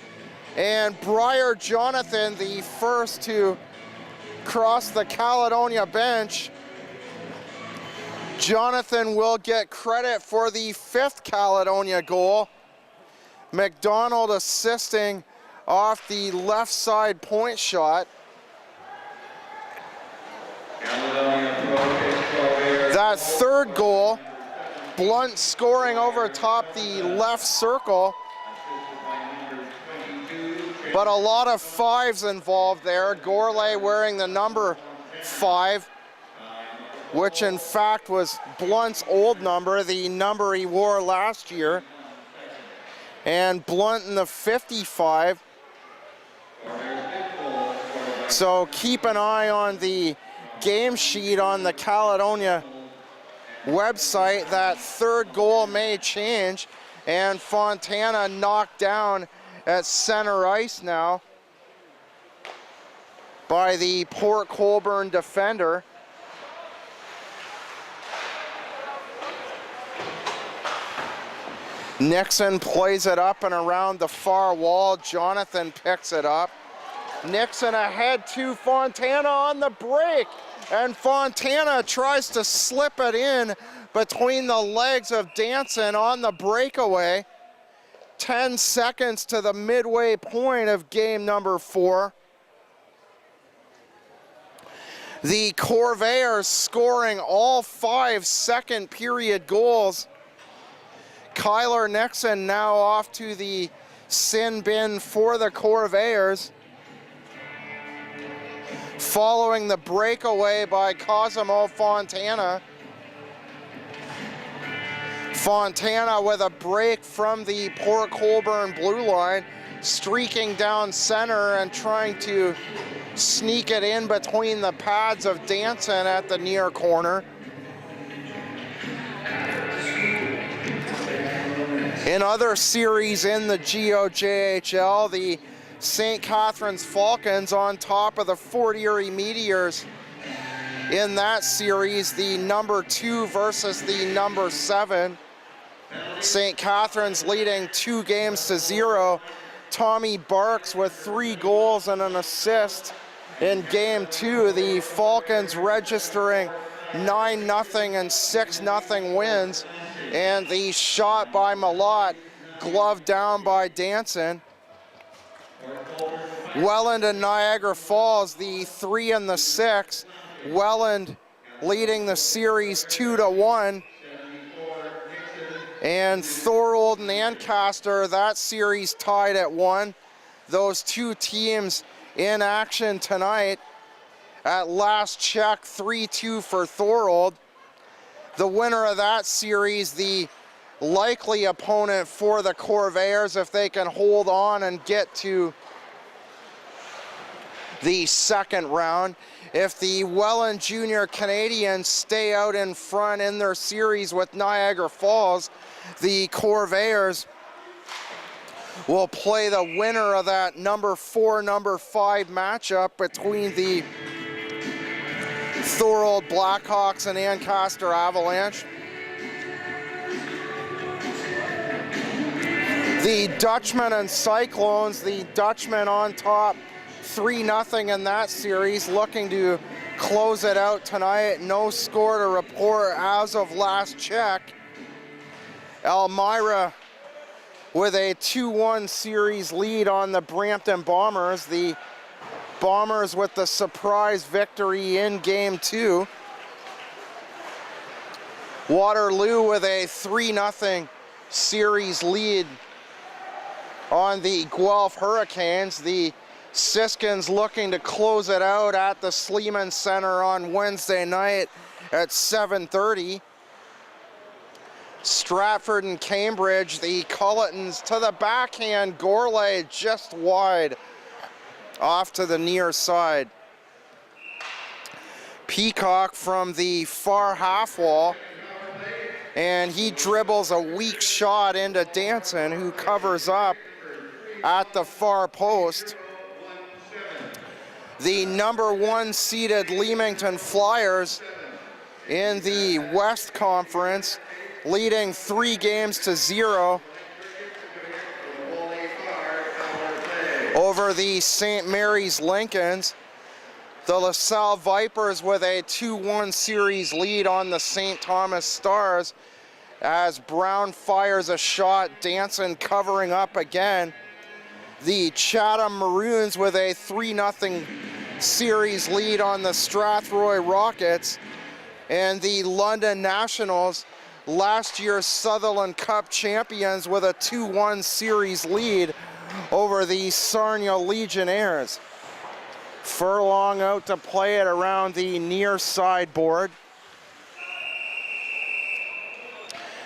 and Briar Jonathan, the first to cross the Caledonia bench. Jonathan will get credit for the 5th Caledonia goal. McDonald assisting off the left side point shot. Caledonia Pro-Fit Corvairs. That 3rd goal, Blunt scoring over top the left circle. But a lot of 5s involved there. Gourlay wearing the number 5, which in fact was Blunt's old number, the number he wore last year. And Blunt in the 55. So keep an eye on the game sheet on the Caledonia website. That 3rd goal may change, and Fontana knocked down at center ice now by the Port Colborne defender. Nixon plays it up and around the far wall. Jonathan picks it up. Nixon ahead to Fontana on the break, and Fontana tries to slip it in between the legs of Danson on the breakaway. 10 seconds to the midway point of game number 4. The Corvairs scoring all 5 second period goals. Kyler Nixon now off to the sin bin for the Corvairs, following the breakaway by Cosimo Fontana. Fontana with a break from the Port Colborne blue line, streaking down center and trying to sneak it in between the pads of Danson at the near corner. In other series in the GOJHL, the St. Catharines Falcons on top of the Fort Erie Meteors. In that series, the number 2 versus the number 7. St. Catharines leading 2-0. Tommy Barks with 3 goals and an assist in game 2. The Falcons registering 9-0 and 6-0 wins. And the shot by Malott, gloved down by Danson. Welland and Niagara Falls, the 3 and the 6. Welland leading the series 2-1. And Thorold and Ancaster, that series tied at 1. Those 2 teams in action tonight. At last check, 3-2 for Thorold. The winner of that series, the likely opponent for the Corvairs if they can hold on and get to the 2nd round. If the Welland Junior Canadians stay out in front in their series with Niagara Falls, the Corvairs will play the winner of that number 4, number 5 matchup between the Thorold Blackhawks and Ancaster Avalanche. The Dutchmen and Cyclones, the Dutchmen on top 3-0 in that series, looking to close it out tonight. No score to report as of last check. Elmira with a 2-1 series lead on the Brampton Bombers. The Bombers with the surprise victory in game 2. Waterloo with a 3-0 series lead on the Guelph Hurricanes. The Siskins looking to close it out at the Sleeman Center on Wednesday night at 7:30. Stratford and Cambridge, the Culletons to the backhand. Gourlay just wide off to the near side. Peacock from the far half wall and he dribbles a weak shot into Danson, who covers up at the far post. The number 1 seeded Leamington Flyers in the West Conference, leading 3-0 over the St. Mary's Lincolns. The LaSalle Vipers with a 2-1 series lead on the St. Thomas Stars as Brown fires a shot, Danson covering up again. The Chatham Maroons with a 3-0 series lead on the Strathroy Rockets, and the London Nationals, last year's Sutherland Cup champions, with a 2-1 series lead over the Sarnia Legionnaires. Furlong out to play it around the near sideboard.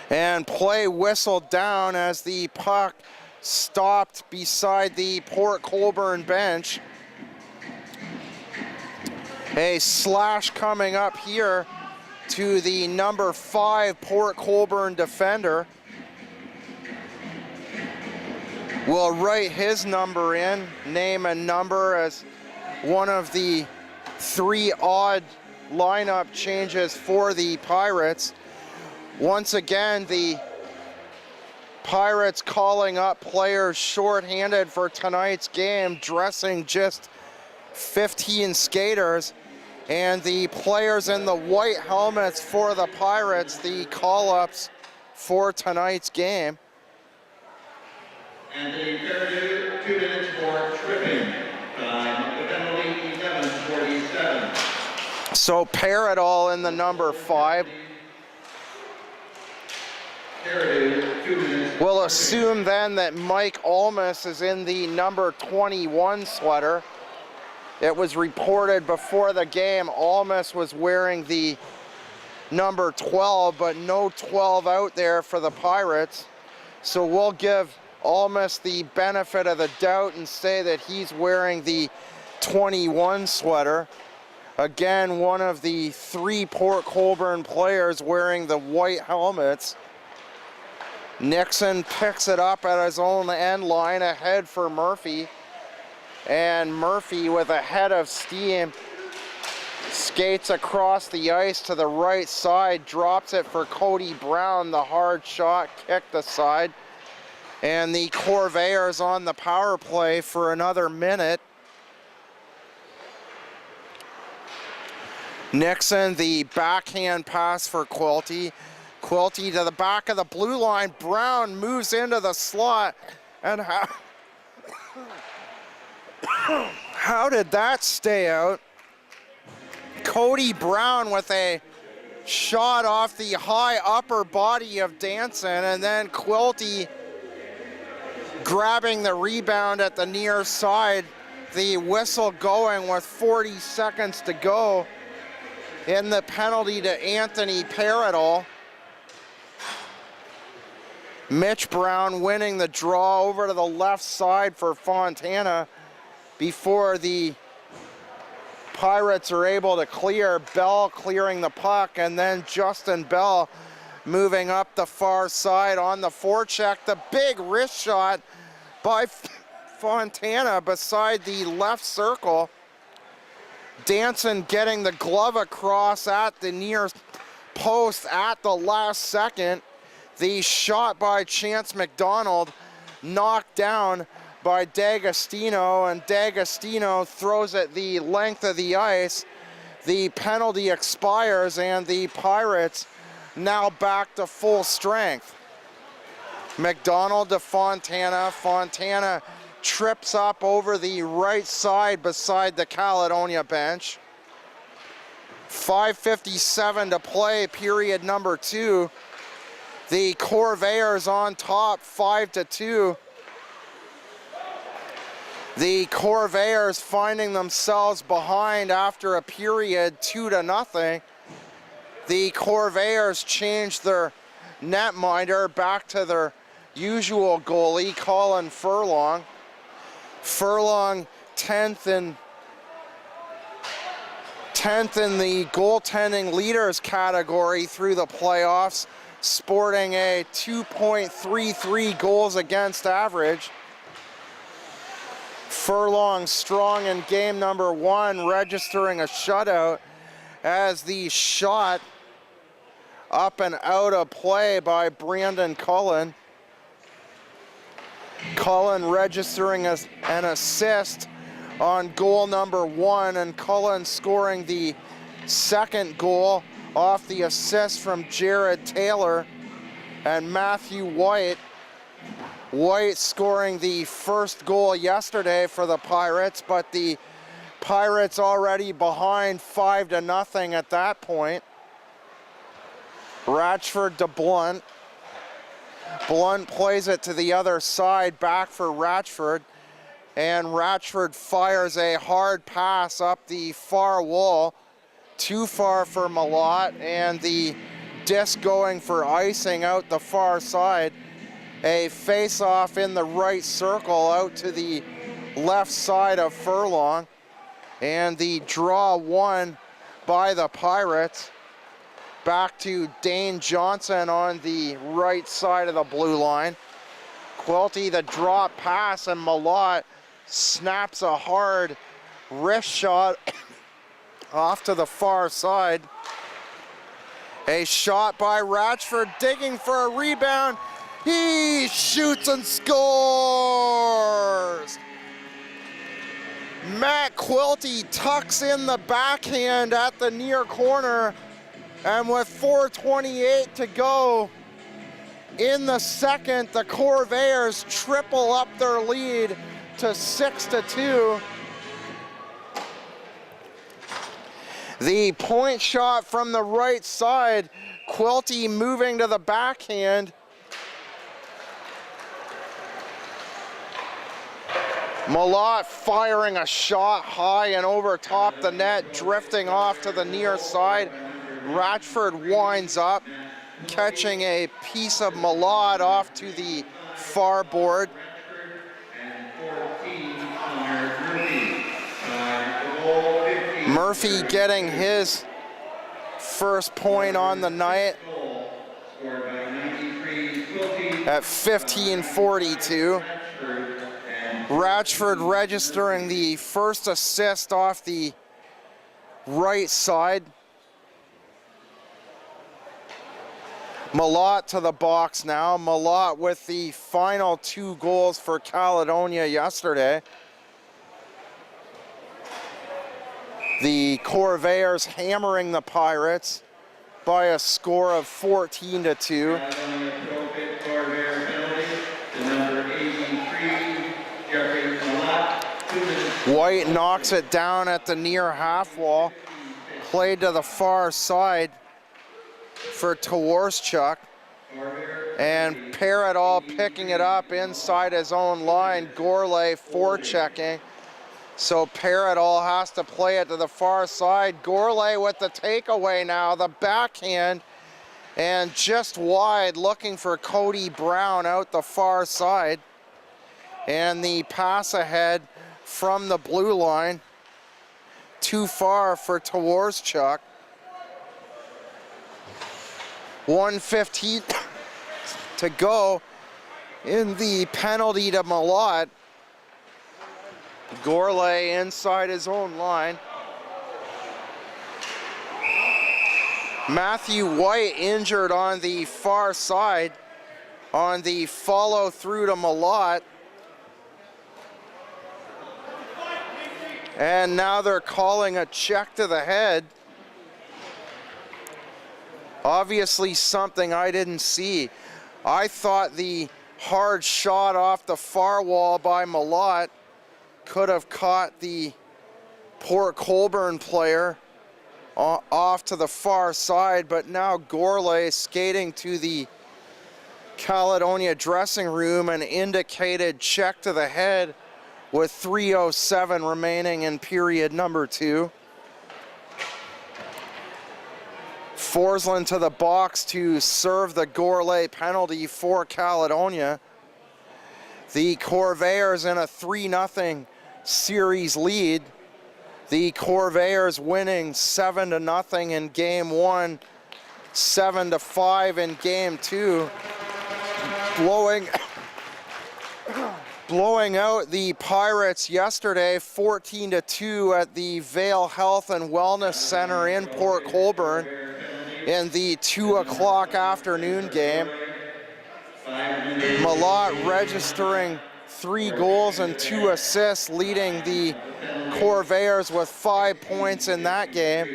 And play whistled down as the puck stopped beside the Port Colborne bench. A slash coming up here to the number 5 Port Colborne defender. Will write his number in, name and number, as one of the 3 odd lineup changes for the Pirates. Once again, the Pirates calling up players shorthanded for tonight's game, dressing just 15 skaters, and the players in the white helmets for the Pirates, the call-ups for tonight's game. Anthony Peredu, 2 minutes for tripping. Time, the penalty, 7:47. So Paradol in the number 5. We'll assume then that Mike Almus is in the number 21 sweater. It was reported before the game Almus was wearing the number 12, but no 12 out there for the Pirates. So we'll give Almus the benefit of the doubt and say that he's wearing the 21 sweater. Again, one of the 3 Port Colborne players wearing the white helmets. Nixon picks it up at his own end line, ahead for Murphy. And Murphy, with a head of steam, skates across the ice to the right side, drops it for Cody Brown. The hard shot kicked aside. And the Corvairs on the power play for another minute. Nixon, the backhand pass for Quilty. Quilty to the back of the blue line. Brown moves into the slot. And how did that stay out? Cody Brown with a shot off the high upper body of Danson, and then Quilty grabbing the rebound at the near side. The whistle going with 40 seconds to go in the penalty to Anthony Paradol. Mitch Brown winning the draw over to the left side for Fontana before the Pirates are able to clear. Bell clearing the puck, and then Justin Bell moving up the far side on the forecheck. The big wrist shot by Fontana beside the left circle. Danson getting the glove across at the near post at the last second. The shot by Chance McDonald knocked down by D'Agostino, and D'Agostino throws it the length of the ice. The penalty expires, and the Pirates now back to full strength. McDonald to Fontana. Fontana trips up over the right side beside the Caledonia bench. 5:57 to play, period number 2. The Corvairs on top, 5-2. The Corvairs finding themselves behind after a period, 2-0. The Corvairs changed their netminder back to their usual goalie, Colin Furlong. Furlong 10th 10th in the goaltending leaders category through the playoffs, sporting a 2.33 goals against average. Furlong strong in game number 1, registering a shutout as the shot up and out of play by Brandon Cullen. Cullen registering an assist on goal number 1, and Cullen scoring the second goal off the assist from Jared Taylor and Matthew White. White scoring the first goal yesterday for the Pirates, but the Pirates already behind 5-0 at that point. Ratchford to Blunt. Blunt plays it to the other side, back for Ratchford, and Ratchford fires a hard pass up the far wall, too far for Malott, and the disc going for icing out the far side. A face-off in the right circle out to the left side of Furlong, and the draw won by the Pirates. Back to Dane Johnson on the right side of the blue line. Quilty the drop pass, and Malott snaps a hard wrist shot off to the far side. A shot by Ratchford, digging for a rebound. He shoots and scores! Matt Quilty tucks in the backhand at the near corner, and with 4:28 to go in the second, the Corvairs triple up their lead to 6-2. The point shot from the right side, Quilty moving to the backhand. Malott firing a shot high and over top the net, drifting off to the near side. Ratchford winds up, catching a piece of Malott off to the far board. Murphy getting his first point on the night at 15:42. Ratchford registering the first assist off the right side. Malott to the box now. Malott with the final 2 goals for Caledonia yesterday. The Corvairs hammering the Pirates by a score of 14-2. Caledonia Pro-Fit Corvairs penalty to number 83, Jeffrey Malott. White knocks it down at the near half wall. Played to the far side for Twarschuk. And Parrott picking it up inside his own line. Gourlay forechecking. So Parrott has to play it to the far side. Gourlay with the takeaway now, the backhand, and just wide, looking for Cody Brown out the far side. And the pass ahead from the blue line, too far for Twarschuk. 1:15 to go in the penalty to Malott. Gourlay inside his own line. Matthew White injured on the far side on the follow through to Malott. And now they're calling a check to the head. Obviously something I didn't see. I thought the hard shot off the far wall by Malott could have caught the Port Colborne player off to the far side, but now Gourlay skating to the Caledonia dressing room and indicated check to the head with 3:07 remaining in period number 2. Forsland to the box to serve the Gourlay penalty for Caledonia. The Corvairs in a 3-0 series lead. The Corvairs winning 7-0 in game 1, 7-5 in game 2, blowing out the Pirates yesterday 14-2 at the Vale Health and Wellness Center in Port Colborne in the 2 o'clock afternoon game. Malott registering 3 goals and 2 assists, leading the Corvairs with 5 points in that game.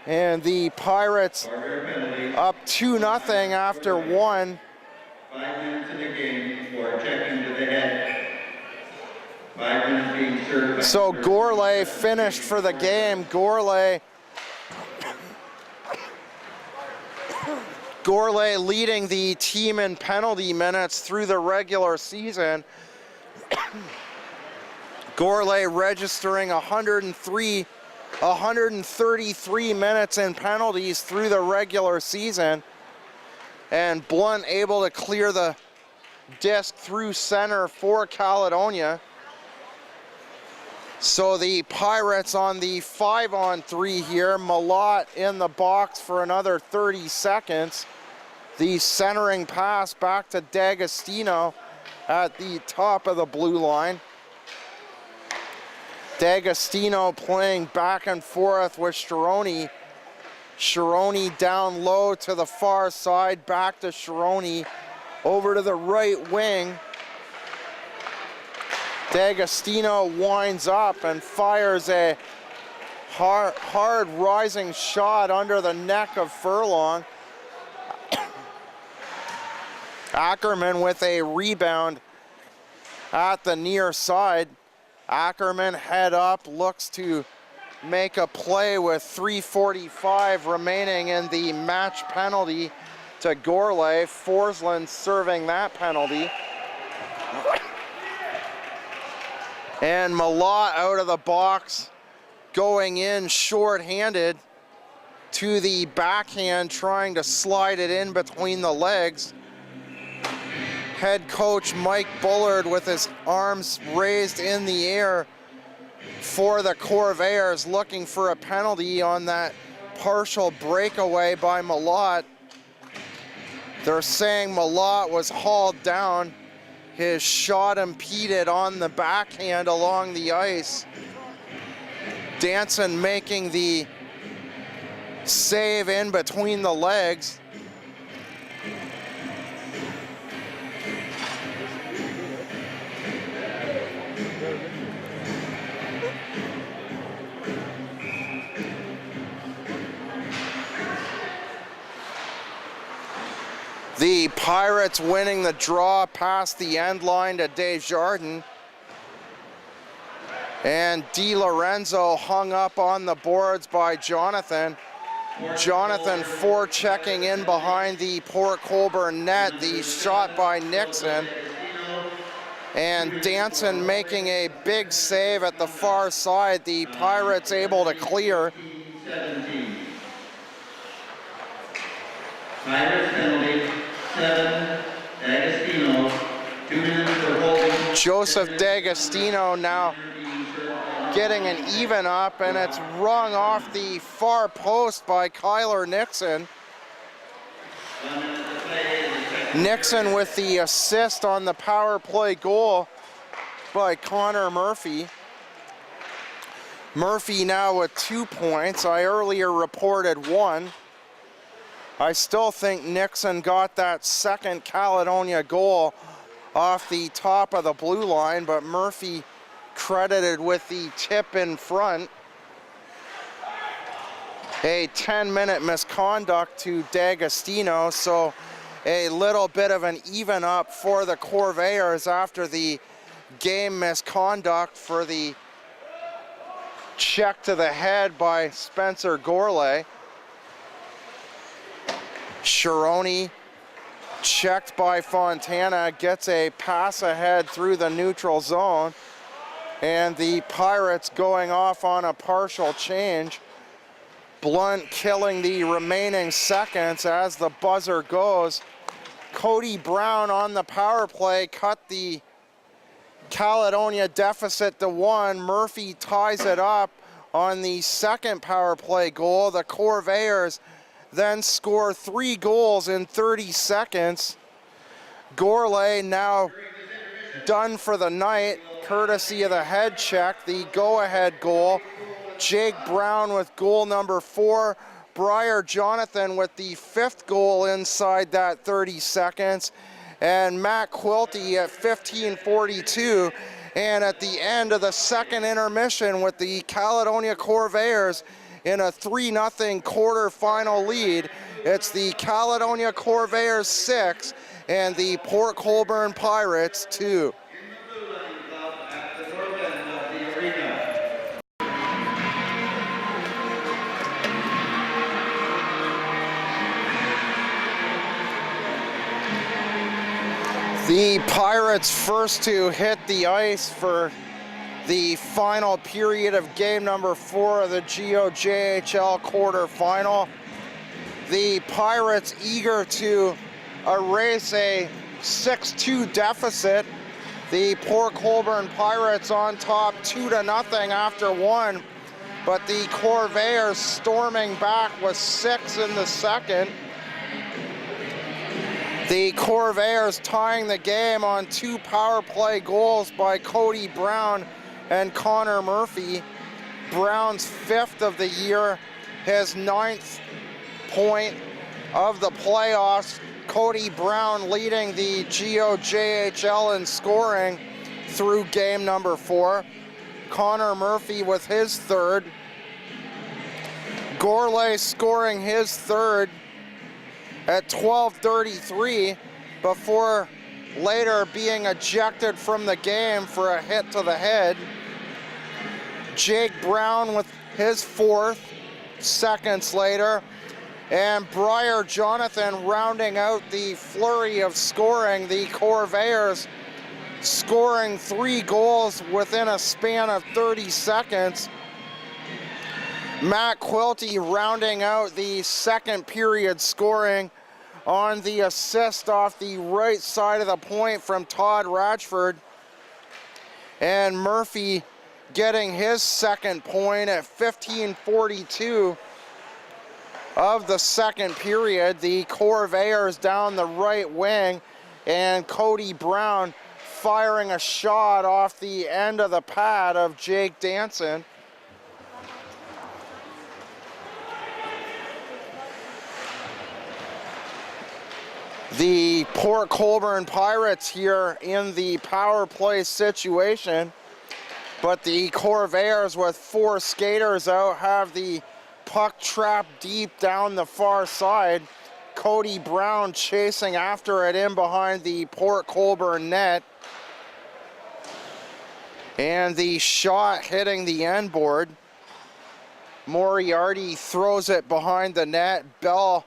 And the Pirates up 2-0 after 1. 5 minutes in the game for checking to the head. 5 minutes being served. So Gourlay finished for the game. Gourlay leading the team in penalty minutes through the regular season. Gourlay registering 133 minutes in penalties through the regular season. And Blunt able to clear the disc through center for Caledonia. So the Pirates on the 5-on-3 here. Malott in the box for another 30 seconds. The centering pass back to D'Agostino at the top of the blue line. D'Agostino playing back and forth with Chironi. Chironi down low to the far side, back to Chironi, over to the right wing. D'Agostino winds up and fires a hard rising shot under the neck of Furlong. Ackerman with a rebound at the near side. Ackerman head up, looks to make a play with 3:45 remaining in the match penalty to Gourlay. Forsland serving that penalty. And Malott out of the box, going in short-handed to the backhand, trying to slide it in between the legs. Head coach Mike Bullard with his arms raised in the air for the Corvairs, looking for a penalty on that partial breakaway by Malott. They're saying Malott was hauled down. His shot impeded on the backhand along the ice. Danson making the save in between the legs. The Pirates winning the draw past the end line to Desjardins. And Di Lorenzo hung up on the boards by Jonathan. Jonathan forechecking in behind the Port Colborne net. The shot by Nixon. And Danson making a big save at the far side. The Pirates able to clear. Pirates penalty, 7, D'Agostino, 2 minutes for holding. Joseph D'Agostino now getting an even up, and it's rung off the far post by Kyler Nixon. Nixon with the assist on the power play goal by Connor Murphy. Murphy now with 2 points. I earlier reported 1. I still think Nixon got that second Caledonia goal off the top of the blue line, but Murphy credited with the tip in front. A 10-minute misconduct to D'Agostino, so a little bit of an even up for the Corvairs after the game misconduct for the check to the head by Spencer Gourlay. Chironi checked by Fontana, gets a pass ahead through the neutral zone, and the Pirates going off on a partial change. Blunt killing the remaining seconds as the buzzer goes. Cody Brown on the power play cut the Caledonia deficit to 1. Murphy ties it up on the second power play goal. The Corvairs then score 3 goals in 30 seconds. Gourlay now done for the night, courtesy of the head check, the go-ahead goal. Jake Brown with goal number 4. Briar Jonathan with the 5th goal inside that 30 seconds. And Matt Quilty at 15:42. And at the end of the second intermission with the Caledonia Corvairs in a 3-0 quarterfinal lead, it's the Caledonia Corvairs 6 and the Port Colborne Pirates 2. The Pirates first to hit the ice for the final period of game number 4 of the GOJHL quarterfinal. The Pirates eager to erase a 6-2 deficit. The Port Colborne Pirates on top 2-0 after 1, but the Corvairs storming back with 6 in the second. The Corvairs tying the game on 2 power play goals by Cody Brown and Connor Murphy. Brown's 5th of the year, his 9th point of the playoffs. Cody Brown leading the GOJHL in scoring through game number 4. Connor Murphy with his 3rd. Gourlay scoring his 3rd at 12:33 before later being ejected from the game for a hit to the head. Jake Brown with his 4th seconds later. And Briar Jonathan rounding out the flurry of scoring. The Corvairs scoring 3 goals within a span of 30 seconds. Matt Quilty rounding out the second period scoring on the assist off the right side of the point from Todd Ratchford. And Murphy getting his 2nd point at 15:42 of the second period. The Corvairs down the right wing, and Cody Brown firing a shot off the end of the pad of Jake Danson. The Port Colborne Pirates here in the power play situation, but the Corvairs with 4 skaters out have the puck trapped deep down the far side. Cody Brown chasing after it in behind the Port Colborne net. And the shot hitting the end board. Moriarty throws it behind the net. Bell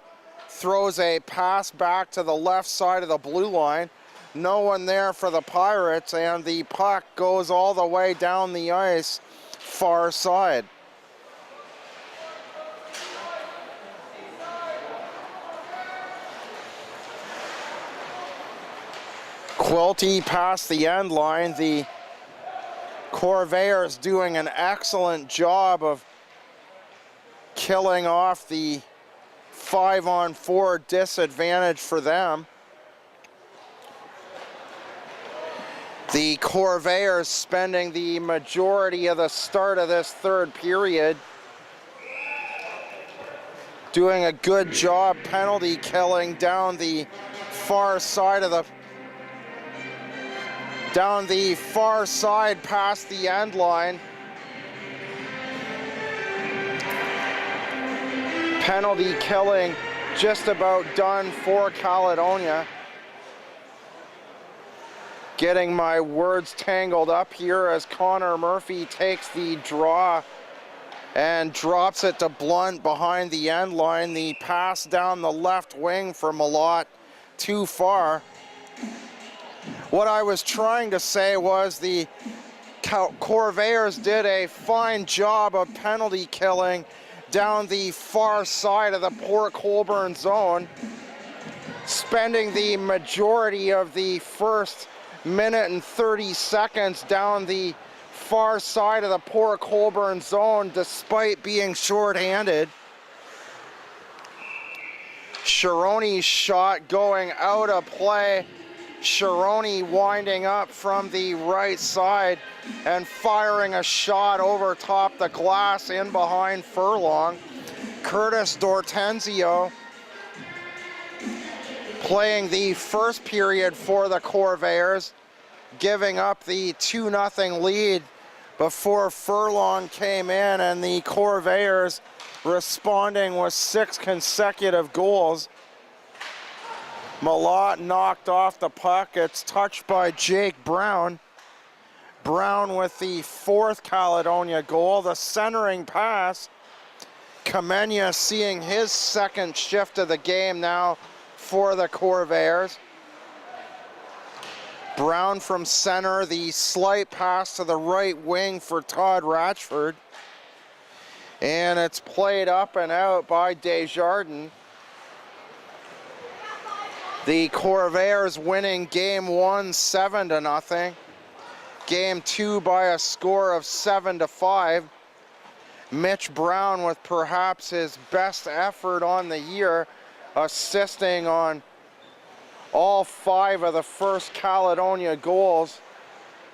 throws a pass back to the left side of the blue line. No one there for the Pirates, and the puck goes all the way down the ice, far side. Quilty past the end line. The Corvairs doing an excellent job of killing off the 5-on-4 disadvantage for them. The Corvairs spending the majority of the start of this 3rd period doing a good job penalty killing down the far side of the past the end line. Penalty killing just about done for Caledonia. Getting my words tangled up here as Connor Murphy takes the draw and drops it to Blunt behind the end line. The pass down the left wing for Malott, too far. What I was trying to say was the Corvairs did a fine job of penalty killing down the far side of the Port Colborne zone, spending the majority of the first minute and 30 seconds down the far side of the Port Colborne zone despite being shorthanded. Chironi's shot going out of play. Chironi winding up from the right side and firing a shot over top the glass in behind Furlong. Curtis Dortenzio playing the first period for the Corvairs, giving up the 2-0 lead before Furlong came in, and the Corvairs responding with 6 consecutive goals. Malott knocked off the puck. It's touched by Jake Brown. Brown with the 4th Caledonia goal. The centering pass. Kamenya seeing his 2nd shift of the game now for the Corvairs. Brown from center. The slight pass to the right wing for Todd Ratchford. And it's played up and out by Desjardins. The Corvairs winning game 1 7-0. Game 2 by a score of 7-5. Mitch Brown with perhaps his best effort on the year, assisting on all 5 of the first Caledonia goals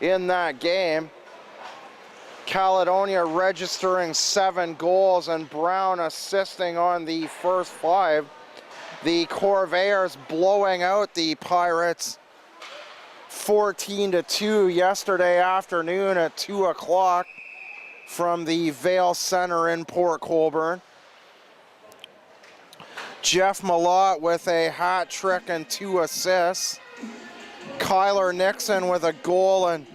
in that game. Caledonia registering 7 goals and Brown assisting on the first 5. The Corvairs blowing out the Pirates 14-2 yesterday afternoon at 2 o'clock from the Vale Center in Port Colborne. Jeff Malott with a hat trick and 2 assists. Kyler Nixon with a goal and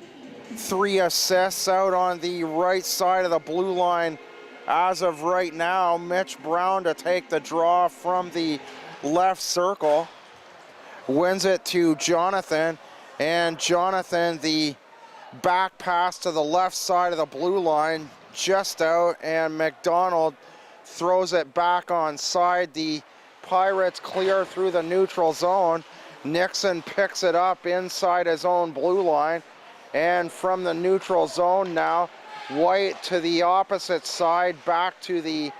3 assists out on the right side of the blue line as of right now. Mitch Brown to take the draw from the left circle, wins it to Jonathan, and Jonathan the back pass to the left side of the blue line, just out, and McDonald throws it back on side. The Pirates clear through the neutral zone. Nixon picks it up inside his own blue line, and from the neutral zone now, White to the opposite side, back to the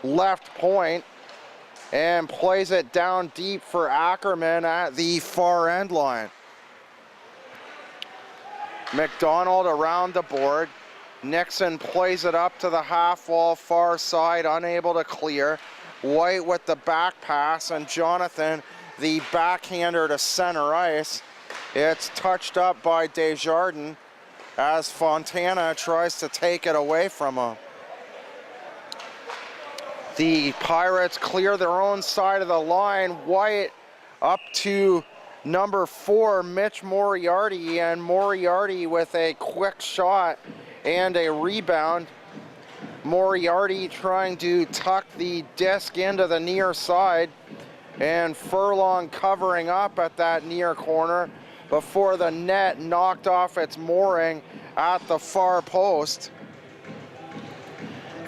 left point, and plays it down deep for Ackerman at the far end line. McDonald around the board. Nixon plays it up to the half wall far side, unable to clear. White with the back pass, and Jonathan the backhander to center ice. It's touched up by Desjardins as Fontana tries to take it away from him. The Pirates clear their own side of the line. White up to number 4, Mitch Moriarty, and Moriarty with a quick shot and a rebound. Moriarty trying to tuck the disc into the near side, and Furlong covering up at that near corner before the net knocked off its mooring at the far post.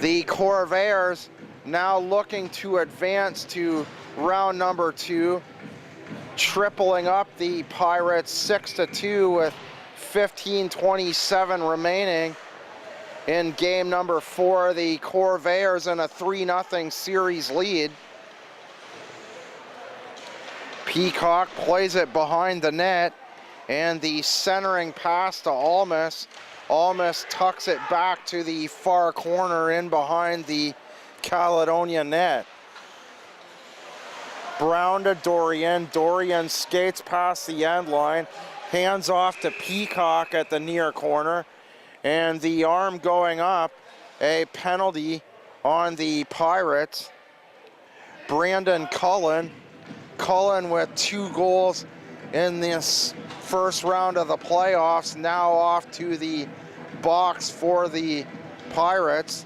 The Corvairs now looking to advance to round number 2, tripling up the Pirates 6-2 with 15:27 remaining in game number 4. The Corvairs in a 3-0 series lead. Peacock plays it behind the net, and the centering pass to Almas. Almas tucks it back to the far corner in behind the Caledonia net. Brown to Dorian. Dorian skates past the end line, hands off to Peacock at the near corner, and the arm going up, a penalty on the Pirates. Brandon Cullen with 2 goals in this first round of the playoffs, now off to the box for the Pirates.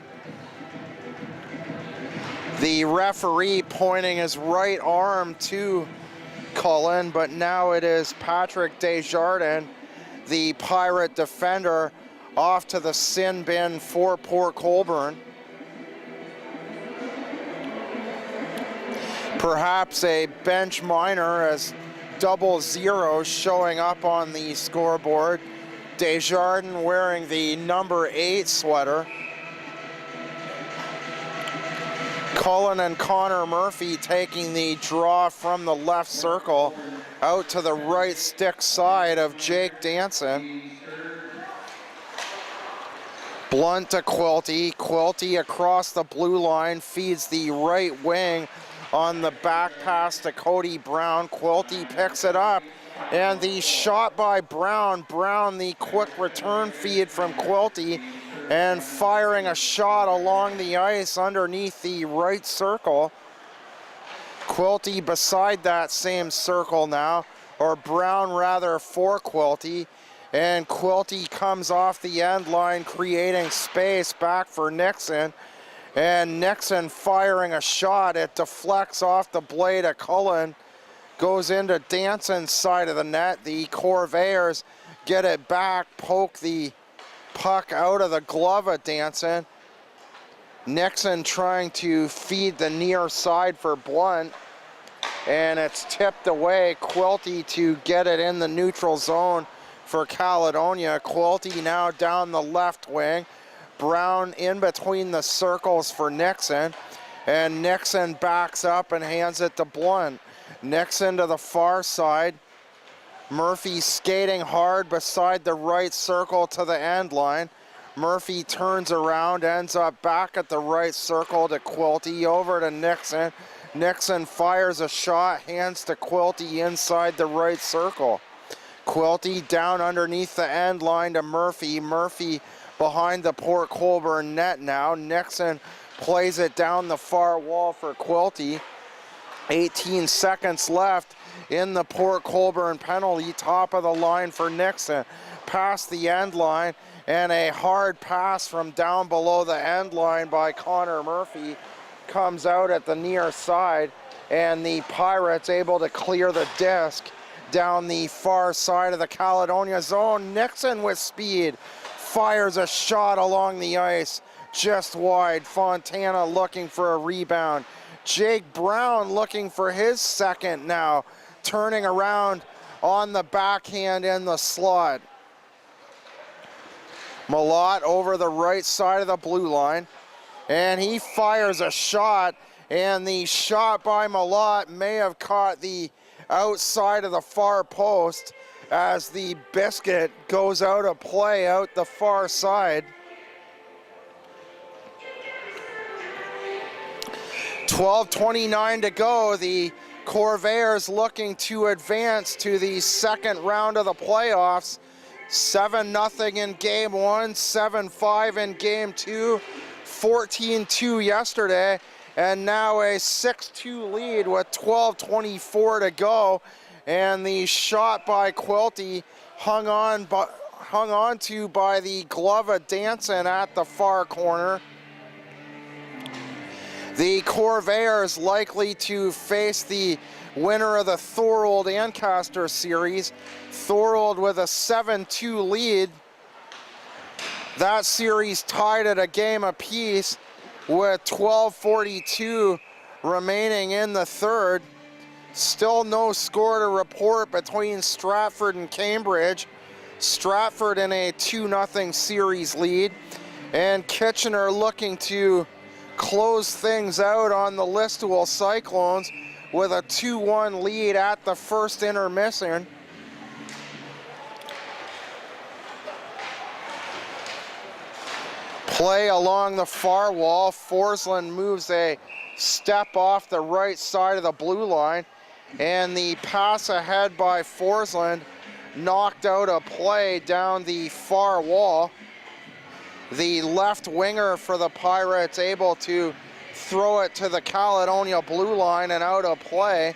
The referee pointing his right arm to Cullen, but now it is Patrick Desjardins, the Pirate defender, off to the sin bin for Port Colborne. Perhaps a bench minor as double zeros showing up on the scoreboard. Desjardins wearing the number 8 sweater. Cullen and Connor Murphy taking the draw from the left circle out to the right stick side of Jake Danson. Blunt to Quilty. Quilty across the blue line feeds the right wing on the back pass to Cody Brown. Quilty picks it up, and the shot by Brown. Brown, the quick return feed from Quilty, and firing a shot along the ice underneath the right circle. Quilty beside that same circle now, or Brown rather for Quilty, and Quilty comes off the end line creating space back for Nixon, and Nixon firing a shot. It deflects off the blade of Cullen, goes into Danson's side of the net. The Corvairs get it back, poke the puck out of the glove of Danson. Nixon trying to feed the near side for Blunt, and it's tipped away. Quilty to get it in the neutral zone for Caledonia. Quilty now down the left wing. Brown in between the circles for Nixon, and Nixon backs up and hands it to Blunt. Nixon to the far side. Murphy skating hard beside the right circle to the end line. Murphy turns around, ends up back at the right circle to Quilty, over to Nixon. Nixon fires a shot, hands to Quilty inside the right circle. Quilty down underneath the end line to Murphy. Murphy behind the Port Colborne net now. Nixon plays it down the far wall for Quilty. 18 seconds left in the Port Colborne penalty. Top of the line for Nixon. Past the end line, and a hard pass from down below the end line by Connor Murphy comes out at the near side, and the Pirates able to clear the disc down the far side of the Caledonia zone. Nixon with speed fires a shot along the ice just wide. Fontana looking for a rebound. Jake Brown looking for his second now, turning around on the backhand in the slot. Malott over the right side of the blue line, and he fires a shot, and the shot by Malott may have caught the outside of the far post as the biscuit goes out of play out the far side. 12:29 to go. The Corvairs looking to advance to the second round of the playoffs. 7-0 in game 1, 7-5 in game 2, 14-2 yesterday, and now a 6-2 lead with 12:24 to go. And the shot by Quilty hung on to by the glove of Danson at the far corner. The Corvairs likely to face the winner of the Thorold Ancaster series. Thorold with a 7-2 lead. That series tied at a game apiece with 12:42 remaining in the third. Still no score to report between Stratford and Cambridge. Stratford in a 2-0 series lead, and Kitchener looking to close things out on the Listowel Cyclones with a 2-1 lead at the first intermission. Play along the far wall. Forsland moves a step off the right side of the blue line, and the pass ahead by Forsland knocked out a play down the far wall. The left winger for the Pirates able to throw it to the Caledonia blue line and out of play.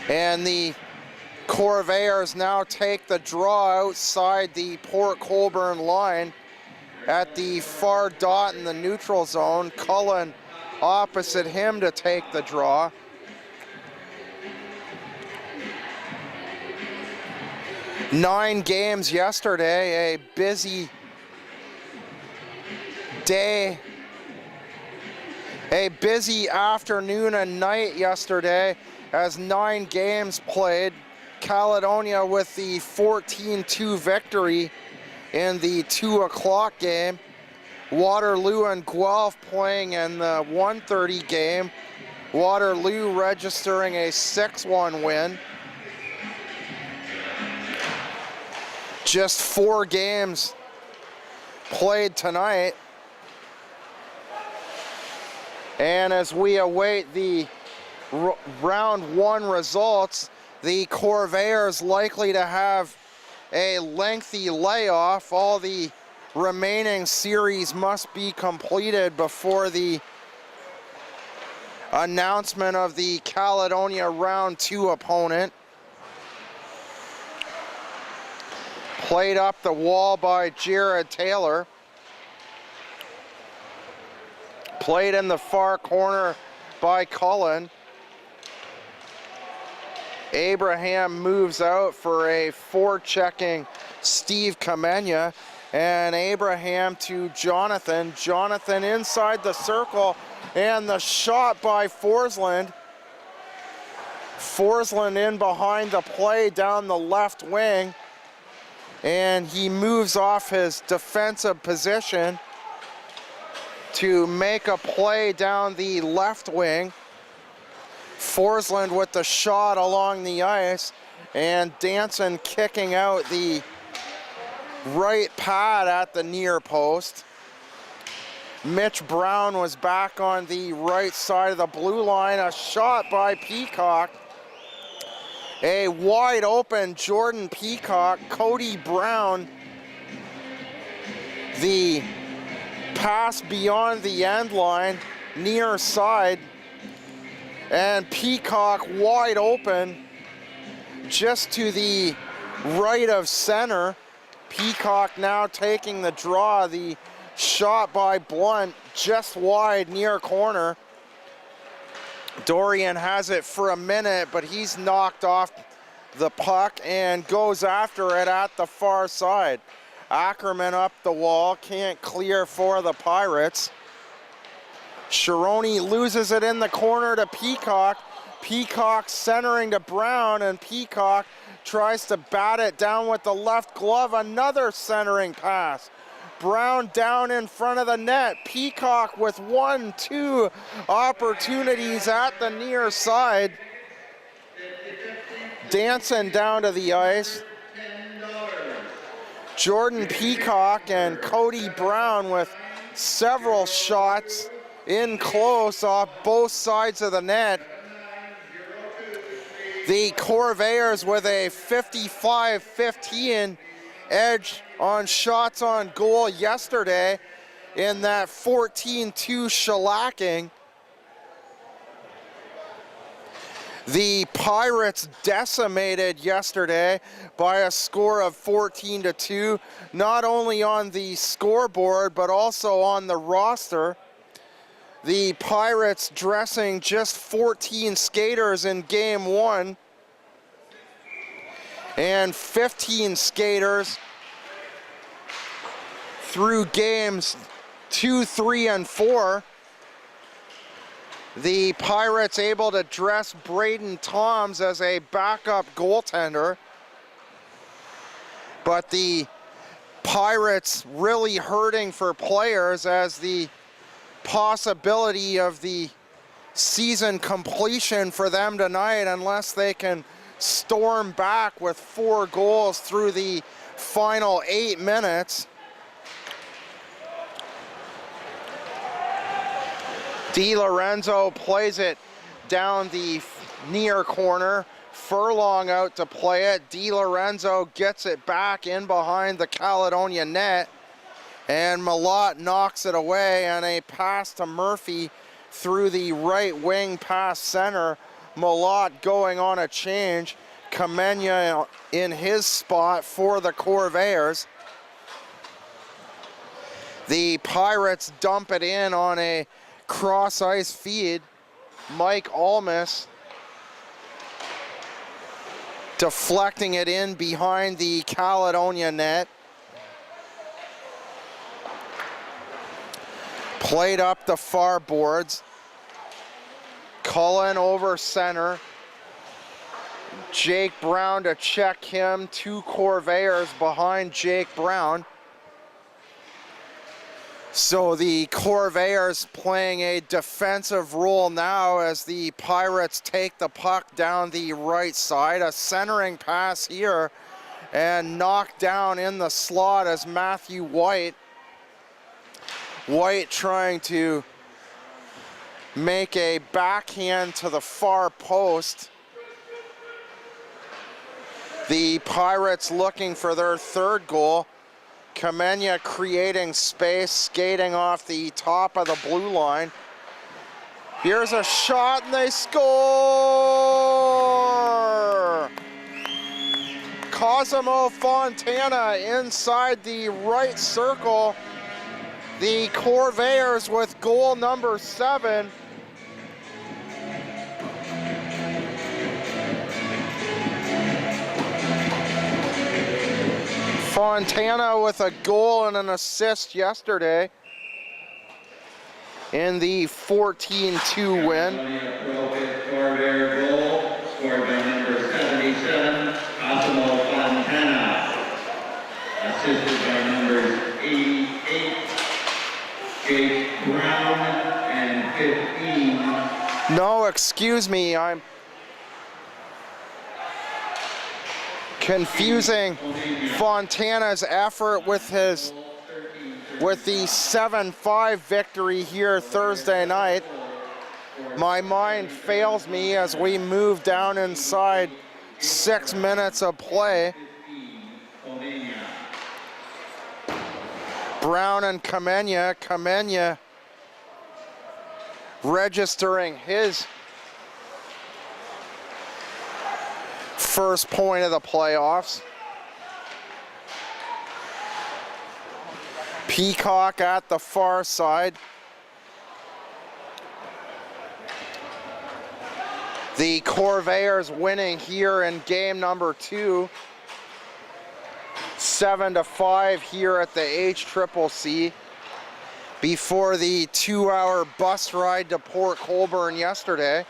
And the Corvairs now take the draw outside the Port Colborne line at the far dot in the neutral zone. Cullen opposite him to take the draw. Nine games yesterday, a busy day A busy afternoon and night yesterday as 9 games played. Caledonia with the 14-2 victory in the 2 o'clock game. Waterloo and Guelph playing in the 1:30 game. Waterloo registering a 6-1 win. Just 4 games played tonight. And as we await the round 1 results, the Corvairs likely to have a lengthy layoff. All the remaining series must be completed before the announcement of the Caledonia round 2 opponent. Played up the wall by Jared Taylor. Played in the far corner by Cullen. Abraham moves out for a forechecking Steve Kamenya, and Abraham to Jonathan. Jonathan inside the circle, and the shot by Forsland. Forsland in behind the play down the left wing, and he moves off his defensive position to make a play down the left wing. Forsland with the shot along the ice, and Danson kicking out the right pad at the near post. Mitch Brown was back on the right side of the blue line. A shot by Peacock. A wide open Jordan Peacock. Cody Brown. The pass beyond the end line, near side, and Peacock wide open just to the right of center. Peacock now taking the draw. The shot by Blunt just wide near corner. Dorian has it for a minute, but he's knocked off the puck and goes after it at the far side. Ackerman up the wall, can't clear for the Pirates. Sharoni loses it in the corner to Peacock. Peacock centering to Brown, and Peacock tries to bat it down with the left glove. Another centering pass. Brown down in front of the net. Peacock with 1-2 opportunities at the near side. Danson down to the ice. Jordan Peacock and Cody Brown with several shots in close off both sides of the net. The Corvairs with a 55-15 edge on shots on goal yesterday in that 14-2 shellacking. The Pirates decimated yesterday by a score of 14-2, not only on the scoreboard, but also on the roster. The Pirates dressing just 14 skaters in game 1 and 15 skaters through games 2, 3, and 4. The Pirates able to dress Braden Toms as a backup goaltender. But the Pirates really hurting for players as the possibility of the season completion for them tonight, unless they can storm back with 4 goals through the final 8 minutes. Di Lorenzo plays it down the near corner. Furlong out to play it. Di Lorenzo gets it back in behind the Caledonia net, and Malott knocks it away, and a pass to Murphy through the right wing past center. Malott going on a change. Kamenya in his spot for the Corvairs. The Pirates dump it in on a cross ice feed. Mike Almus deflecting it in behind the Caledonia net. Played up the far boards. Cullen over center. Jake Brown to check him. 2 Corvairs behind Jake Brown. So the Corvairs playing a defensive role now as the Pirates take the puck down the right side. A centering pass here and knocked down in the slot as Matthew White. White trying to make a backhand to the far post. The Pirates looking for their 3rd goal. Kamenya creating space, skating off the top of the blue line. Here's a shot and they score! Cosimo Fontana inside the right circle. The Corvairs with goal number 7. Fontana with a goal and an assist yesterday in the 14-2 win. Caledonia Pro-Fit Corvairs goal, scored by number 77, Cosimo Fontana. Assisted by numbers 88, Jake Brown, and 15. No, excuse me, I'm confusing Fontana's effort with the 7-5 victory here Thursday night. My mind fails me as we move down inside 6 minutes of play. Brown and Kamenya. Kamenya registering his first point of the playoffs. Peacock at the far side. The Corvairs winning here in game number 2. 7-5 here at the HCCC before the 2-hour bus ride to Port Colborne yesterday.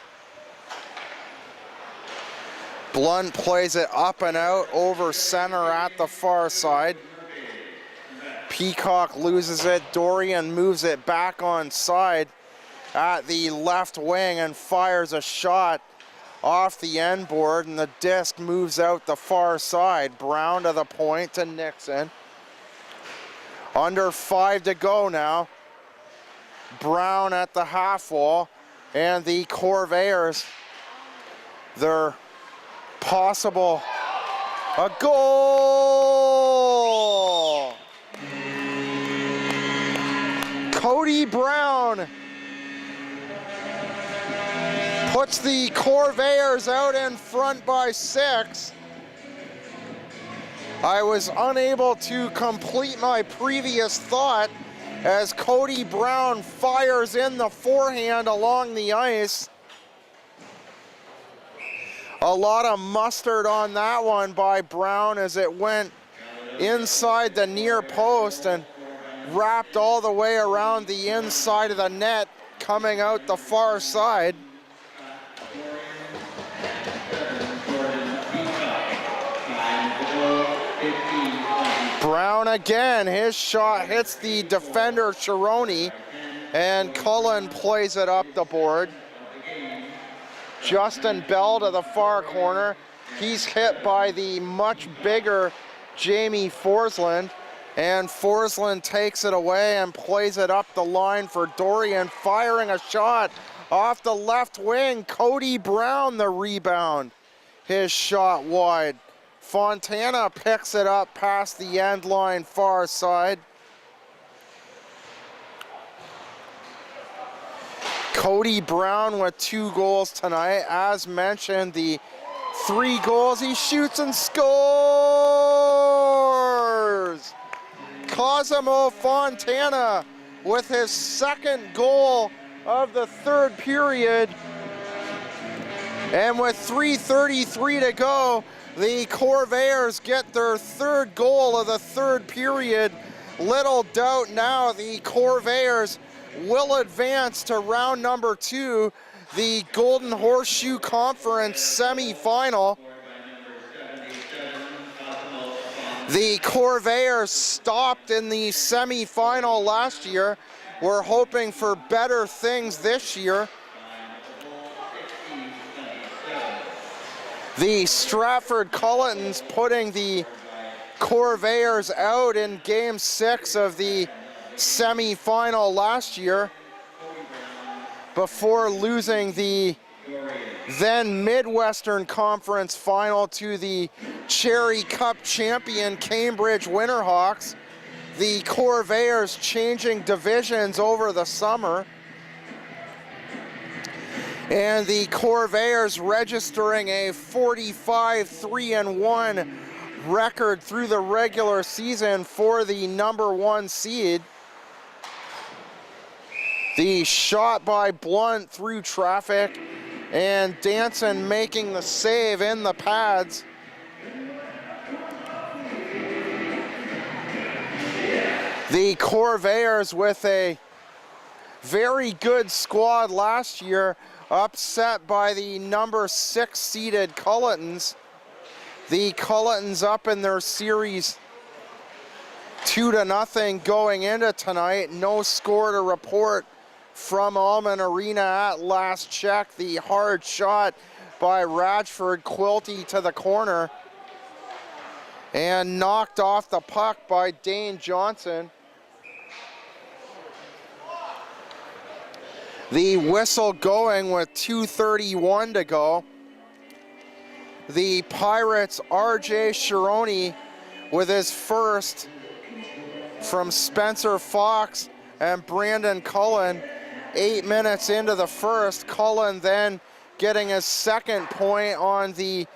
Blunt plays it up and out over center at the far side. Peacock loses it. Dorian moves it back on side at the left wing and fires a shot off the end board, and the disc moves out the far side. Brown to the point to Nixon. Under 5 to go now. Brown at the half wall, and the Corvairs, their possible a goal. Cody Brown puts the Corvairs out in front by 6. I was unable to complete my previous thought as Cody Brown fires in the forehand along the ice. A lot of mustard on that one by Brown as it went inside the near post and wrapped all the way around the inside of the net, coming out the far side. Brown again, his shot hits the defender Chironi, and Cullen plays it up the board. Justin Bell to the far corner. He's hit by the much bigger Jamie Forsland, and Forsland takes it away and plays it up the line for Dorian, firing a shot off the left wing. Cody Brown the rebound. His shot wide. Fontana picks it up past the end line far side. Cody Brown with 2 goals tonight. As mentioned, the 3 goals he shoots and scores! Cosimo Fontana with his 2nd goal of the 3rd period. And with 3:33 to go, the Corvairs get their 3rd goal of the 3rd period. Little doubt now the Corvairs will advance to round number 2. the Golden Horseshoe Conference semifinal. The Corvairs stopped in the semifinal last year. We're hoping for better things this year. The Stratford Culletons putting the Corvairs out in Game 6 of the semifinal last year before losing the then Midwestern Conference final to the Cherry Cup champion Cambridge Winterhawks. The Corvairs changing divisions over the summer. And the Corvairs registering a 45-3-1 record through the regular season for the #1 seed. The shot by Blunt through traffic, and Danson making the save in the pads. The Corvairs, with a very good squad last year, upset by the #6 seeded Culletons. The Culletons up in their series 2-0 going into tonight. No score to report from Alman Arena at last check. The hard shot by Radford, Quilty to the corner, and knocked off the puck by Dane Johnson. The whistle going with 2:31 to go. The Pirates' RJ Chironi with his first from Spencer Fox and Brandon Cullen 8 minutes into the first. Cullen then getting his second point on the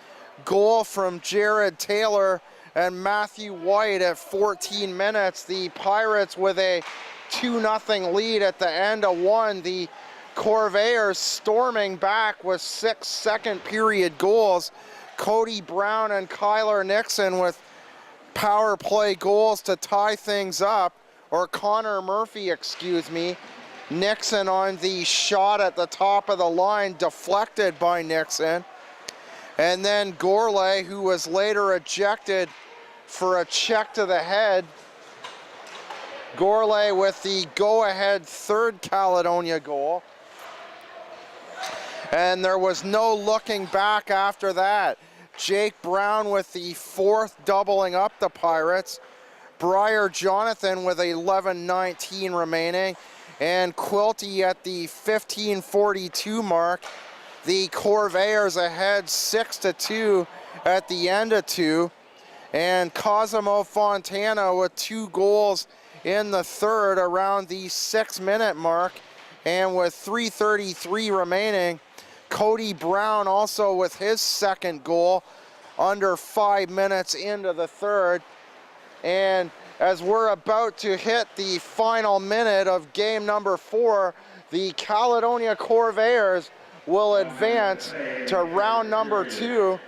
goal from Jared Taylor and Matthew White at 14 minutes. The Pirates with a 2-0 lead at the end of one. The Corvairs storming back with 6 second period goals. Cody Brown and Kyler Nixon with power play goals to tie things up, or Connor Murphy, excuse me. Nixon on the shot at the top of the line, deflected by Nixon. And then Gourlay, who was later ejected for a check to the head. Gourlay with the go-ahead third Caledonia goal. And there was no looking back after that. Jake Brown with the fourth, doubling up the Pirates. Briar Jonathan with 11:19 remaining. And Quilty at the 15:42 mark. The Corvairs ahead 6-2 at the end of two. And Cosimo Fontana with 2 goals in the third around the 6-minute mark. And with 3:33 remaining, Cody Brown also with his second goal under 5 minutes into the third. And as we're about to hit the final minute of game number 4, the Caledonia Corvairs will advance to round number 2.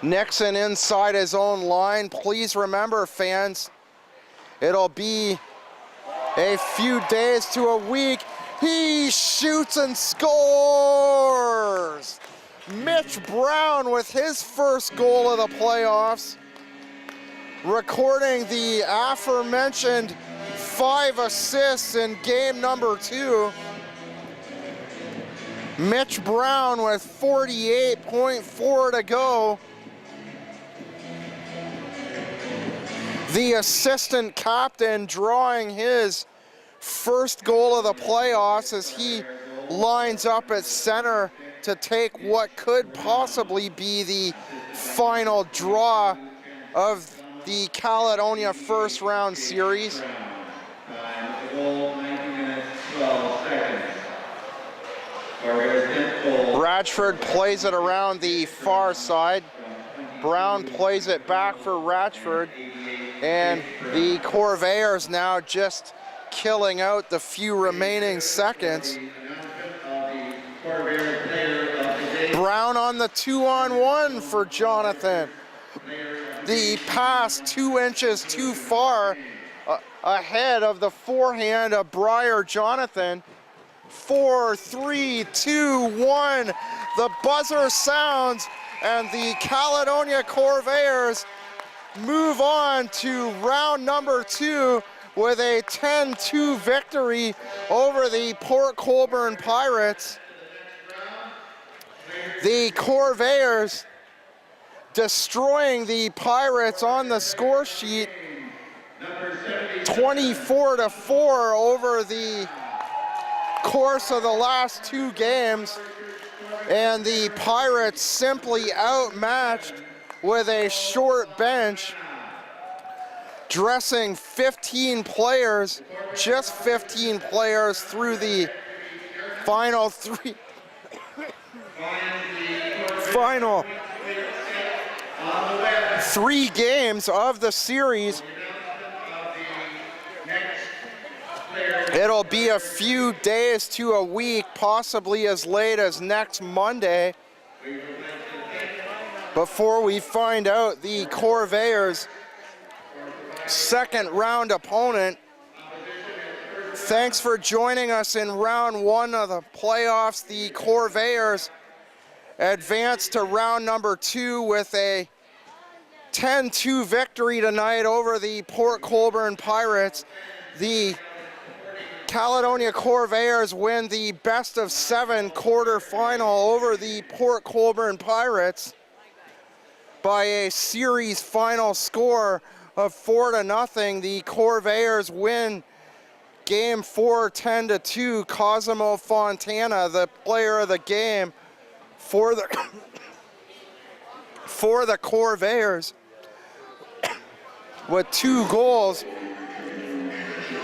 Nixon inside his own line. Please remember, fans, it'll be a few days to a week. He shoots and scores! Mitch Brown with his first goal of the playoffs, recording the aforementioned 5 assists in game number 2. Mitch Brown with 48.4 to go. The assistant captain drawing his first goal of the playoffs as he lines up at center to take what could possibly be the final draw of the Caledonia first round series. Radford plays it around the far side. Brown plays it back for Radford, and the Corvairs now just killing out the few remaining seconds. Brown on the 2-on-1 for Jonathan. The pass 2 inches too far ahead of the forehand of Briar Jonathan. 4, 3, 2, 1. The buzzer sounds and the Caledonia Corvairs move on to round number 2 with a 10-2 victory over the Port Colborne Pirates. The Corvairs destroying the Pirates on the score sheet 24-4 over the course of the last 2 games, and the Pirates simply outmatched with a short bench, dressing 15 players, just 15 players through the final 3 games of the series. It'll be a few days to a week, possibly as late as next Monday, before we find out the Corvairs' second round opponent. Thanks for joining us in round 1 of the playoffs. The Corvairs advanced to round number 2 with a 10-2 victory tonight over the Port Colborne Pirates. The Caledonia Corvairs win the best of 7 quarterfinal over the Port Colborne Pirates by a series final score of 4-0. The Corvairs win Game 4 10-2. Cosimo Fontana, the player of the game for the Corvairs, with 2 goals.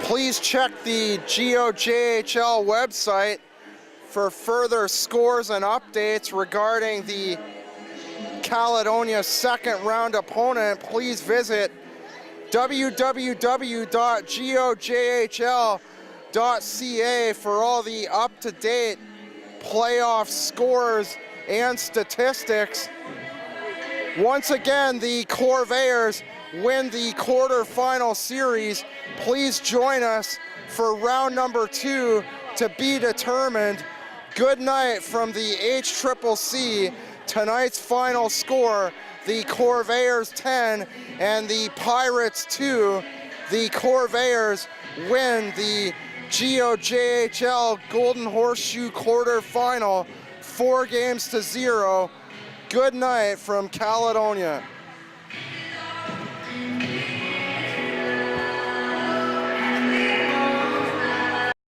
Please check the GOJHL website for further scores and updates regarding the Caledonia second round opponent. Please visit www.gojhl.ca for all the up-to-date playoff scores and statistics. Once again, the Corvairs win the quarterfinal series. Please join us for round number 2 to be determined. Good night from the HCCC. Tonight's final score, the Corvairs 10 and the Pirates 2. The Corvairs win the GOJHL Golden Horseshoe quarterfinal 4-0. Good night from Caledonia.